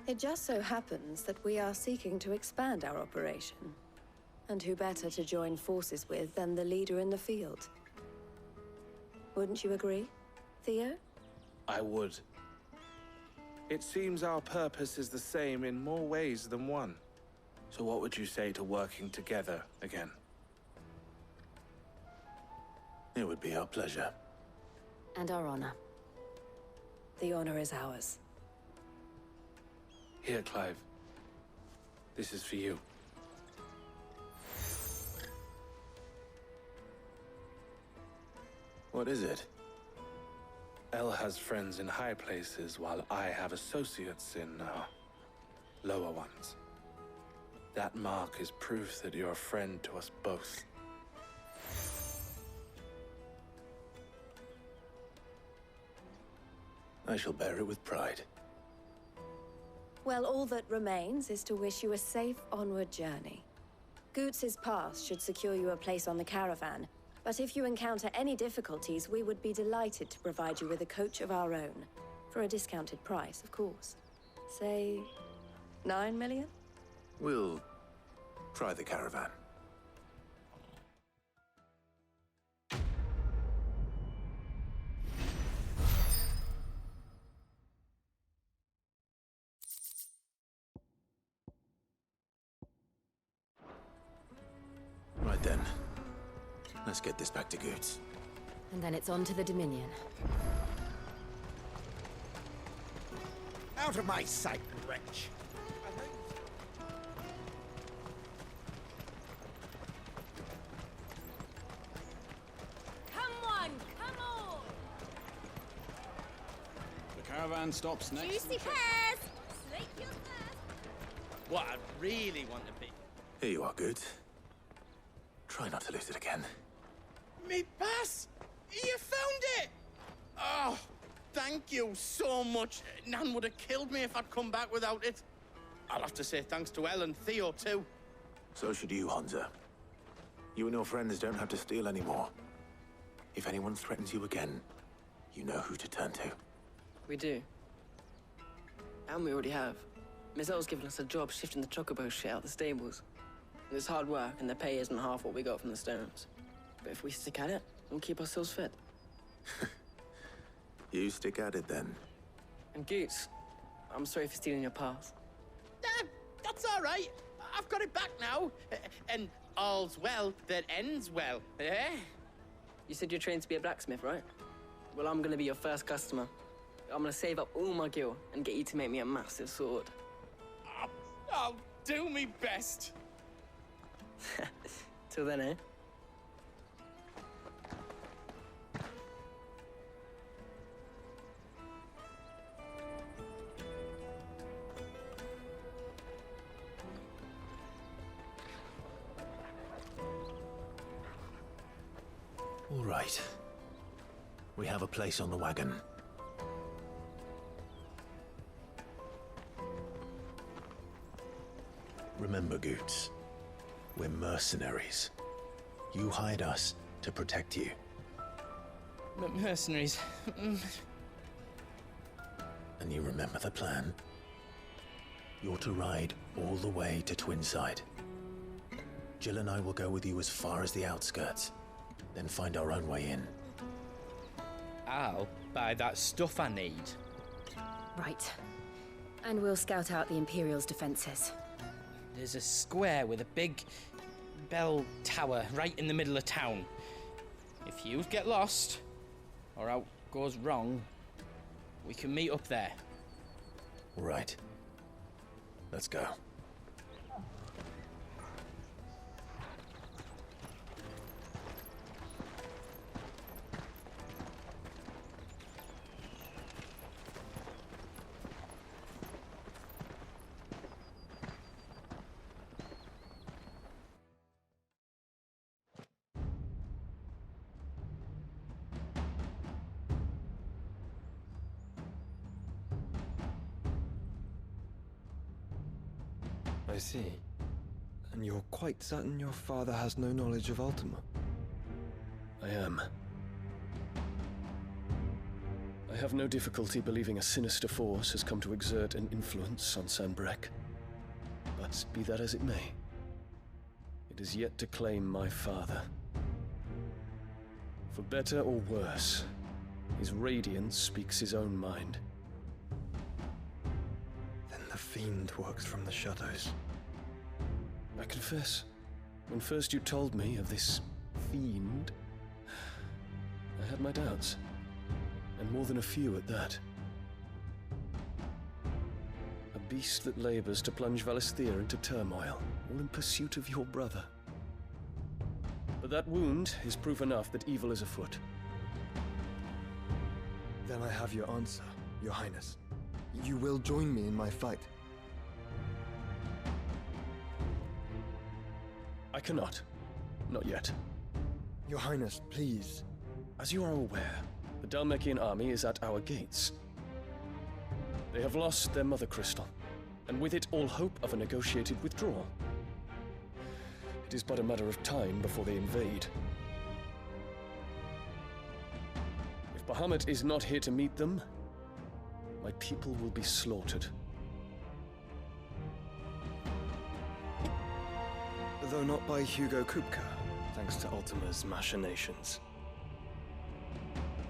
It just so happens that we are seeking to expand our operation. And who better to join forces with than the leader in the field? Wouldn't you agree, Theo?
I would. It seems our purpose is the same in more ways than one. So what would you say to working together again?
It would be our pleasure.
And our honor. The honor is ours.
Here, Clive. This is for you.
What is it?
El has friends in high places, while I have associates in, lower ones. That mark is proof that you're a friend to us both.
I shall bear it with pride.
Well, all that remains is to wish you a safe onward journey. Goots' pass should secure you a place on the caravan, but if you encounter any difficulties, we would be delighted to provide you with a coach of our own. For a discounted price, of course. Say, 9 million?
We'll try the caravan. Right then. Let's get this back to Goots.
And then it's on to the Dominion.
Out of my sight, wretch!
Come on, come on!
The caravan stops next.
Juicy pears! Slake your thirst!
What I really want to be.
Here you are, Goots. Try not to lose it again.
Me pass! You found it! Oh, thank you so much. Nan would have killed me if I'd come back without it. I'll have to say thanks to Elle and Theo, too.
So should you, Hansa. You and your friends don't have to steal anymore. If anyone threatens you again, you know who to turn to.
We do. And we already have. Miss L's given us a job shifting the chocobo shit out the stables. It's hard work, and the pay isn't half what we got from the stones. But if we stick at it, we'll keep ourselves fit.
You stick at it, then.
And Goots, I'm sorry for stealing your pass.
That's all right. I've got it back now. And all's well that ends well, eh?
You said you're trained to be a blacksmith, right? Well, I'm gonna be your first customer. I'm gonna save up all my gil and get you to make me a massive sword.
I'll do me best.
Till then, eh?
All right. We have a place on the wagon. Remember, Goots, we're mercenaries. You hired us to protect you.
Mercenaries.
And you remember the plan? You're to ride all the way to Twinside. Jill and I will go with you as far as the outskirts, then find our own way in.
I'll buy that stuff I need.
Right. And we'll scout out the Imperial's defenses.
There's a square with a big bell tower right in the middle of town. If you get lost, or out goes wrong, we can meet up there.
Right. Let's go.
I see. And you're quite certain your father has no knowledge of Ultima?
I am. I have no difficulty believing a sinister force has come to exert an influence on Sanbreque. But be that as it may, it is yet to claim my father. For better or worse, his radiance speaks his own mind.
Then the Fiend works from the shadows.
I confess, when first you told me of this Fiend, I had my doubts. And more than a few at that. A beast that labors to plunge Valisthea into turmoil, all in pursuit of your brother. But that wound is proof enough that evil is afoot.
Then I have your answer, Your Highness. You will join me in my fight.
I cannot. Not yet.
Your Highness, please.
As you are aware, the Dhalmekian army is at our gates. They have lost their mother crystal, and with it all hope of a negotiated withdrawal. It is but a matter of time before they invade. If Bahamut is not here to meet them, my people will be slaughtered.
Though not by Hugo Kupka, thanks to Ultima's machinations.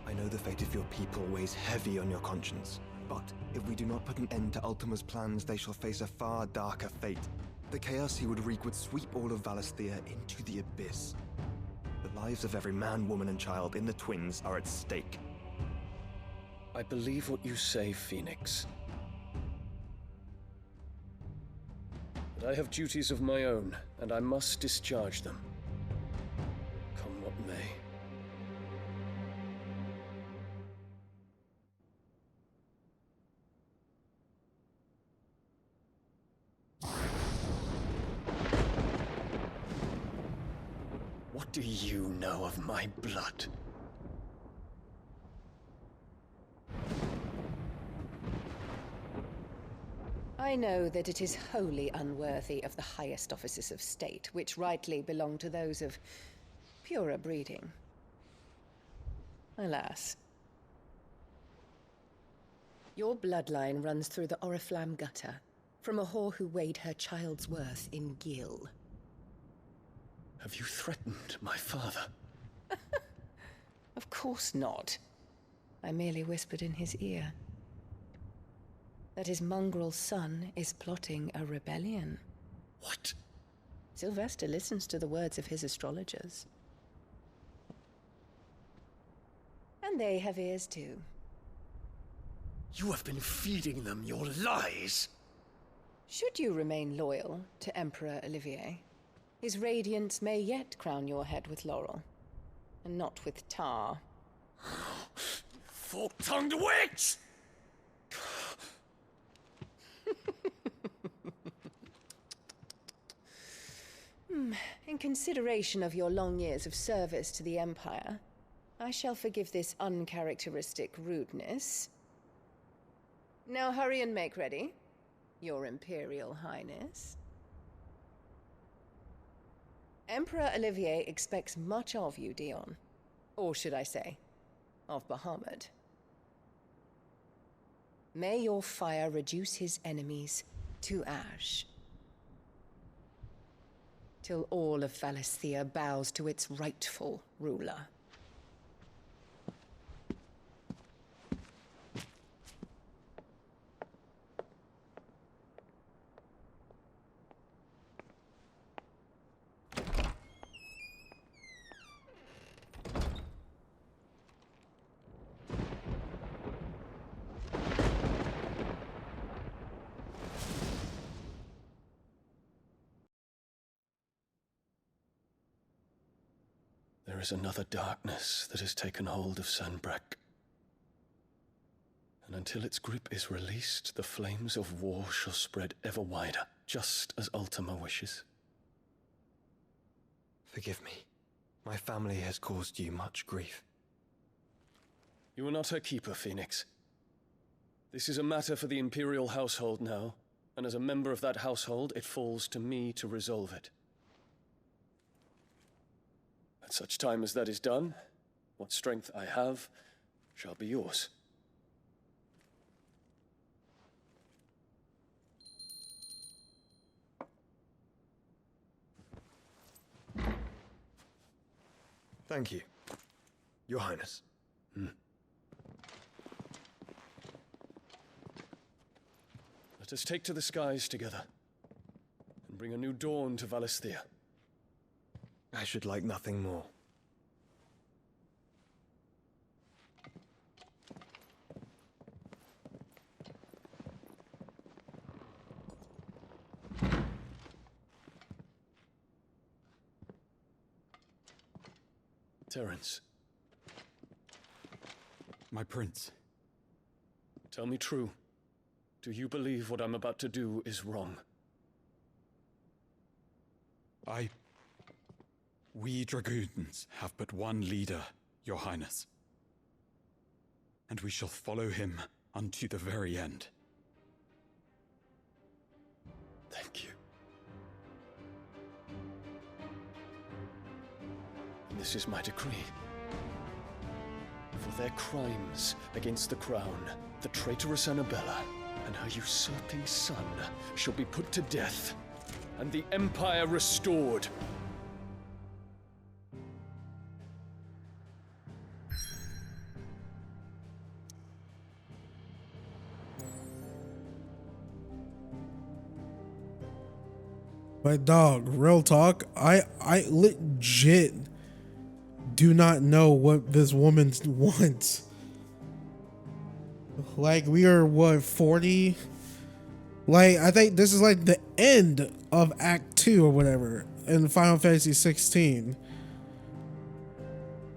I know the fate of your people weighs heavy on your conscience, but if we do not put an end to Ultima's plans, they shall face a far darker fate. The chaos he would wreak would sweep all of Valisthea into the abyss. The lives of every man, woman, and child in the Twins are at stake.
I believe what you say, Phoenix. But I have duties of my own, and I must discharge them. Come what may. What do you know of my blood?
I know that it is wholly unworthy of the highest offices of state, which rightly belong to those of purer breeding. Alas. Your bloodline runs through the Oriflamme gutter, from a whore who weighed her child's worth in gil.
Have you threatened my father?
Of course not. I merely whispered in his ear that his mongrel son is plotting a rebellion.
What?
Sylvester listens to the words of his astrologers. And they have ears too.
You have been feeding them your lies.
Should you remain loyal to Emperor Olivier, his radiance may yet crown your head with laurel, and not with tar.
Fork-tongued witch!
In consideration of your long years of service to the Empire, I shall forgive this uncharacteristic rudeness. Now hurry and make ready, Your Imperial Highness. Emperor Olivier expects much of you, Dion. Or should I say, of Bahamut. May your fire reduce his enemies to ash, till all of Valisthea bows to its rightful ruler.
There is another darkness that has taken hold of Sanbreque. And until its grip is released, the flames of war shall spread ever wider, just as Ultima wishes.
Forgive me. My family has caused you much grief.
You are not her keeper, Phoenix. This is a matter for the Imperial household now, and as a member of that household, it falls to me to resolve it. At such time as that is done, what strength I have shall be yours.
Thank you, Your Highness.
Let us take to the skies together, and bring a new dawn to Valisthea.
I should like nothing more.
Terence.
My prince.
Tell me true. Do you believe what I'm about to do is wrong?
We dragoons have but one leader, Your Highness. And we shall follow him unto the very end.
Thank you. And this is my decree. For their crimes against the crown, the traitorous Annabella and her usurping son shall be put to death, and the Empire restored.
But dog, real talk, I legit do not know what this woman wants. Like, we are what, 40? Like, I think this is like the end of Act 2 or whatever in Final Fantasy 16.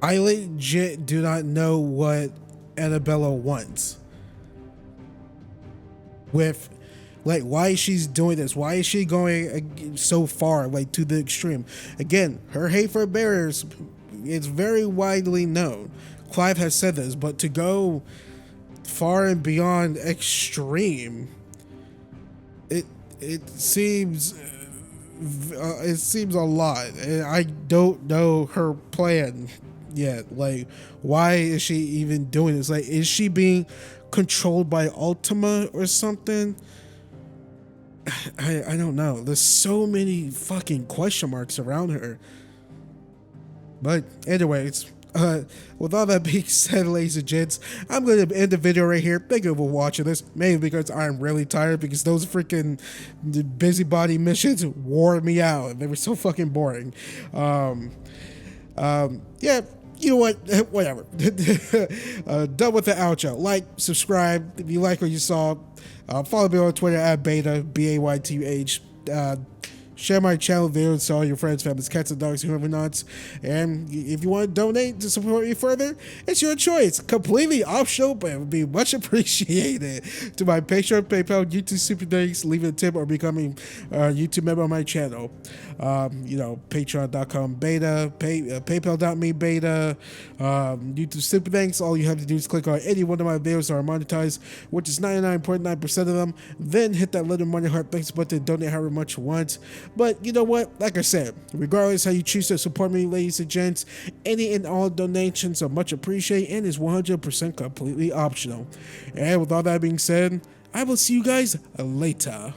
I legit do not know what Annabella wants. With, like, why she's doing this. Why is she going so far, like, to the extreme? Again, her hate for barriers, it's very widely known. Clive has said this, but to go far and beyond extreme, it seems a lot. And I don't know her plan yet. Like, why is she even doing this? Like, is she being controlled by Ultima or something? I don't know. There's so many fucking question marks around her. But anyways, with all that being said, ladies and gents, I'm going to end the video right here. Thank you for watching this, mainly because I'm really tired, because those freaking busybody missions wore me out. They were so fucking boring. Yeah, you know what? Whatever. Done with the outro. Like, subscribe if you like what you saw. Follow me on Twitter at Baytuh, Baytuh. Share my channel videos to all your friends, families, cats, and dogs, whoever not. And if you want to donate to support me further, it's your choice. Completely optional, but it would be much appreciated. To my Patreon, PayPal, YouTube Super Thanks, leaving a tip, or becoming a YouTube member on my channel. Patreon.com Baytuh, PayPal.me Baytuh, YouTube Super Thanks. All you have to do is click on any one of my videos that are monetized, which is 99.9% of them. Then hit that little money heart thanks button, donate however much you want. But you know what? Like I said, regardless how you choose to support me, ladies and gents, any and all donations are much appreciated and is 100% completely optional. And with all that being said, I will see you guys later.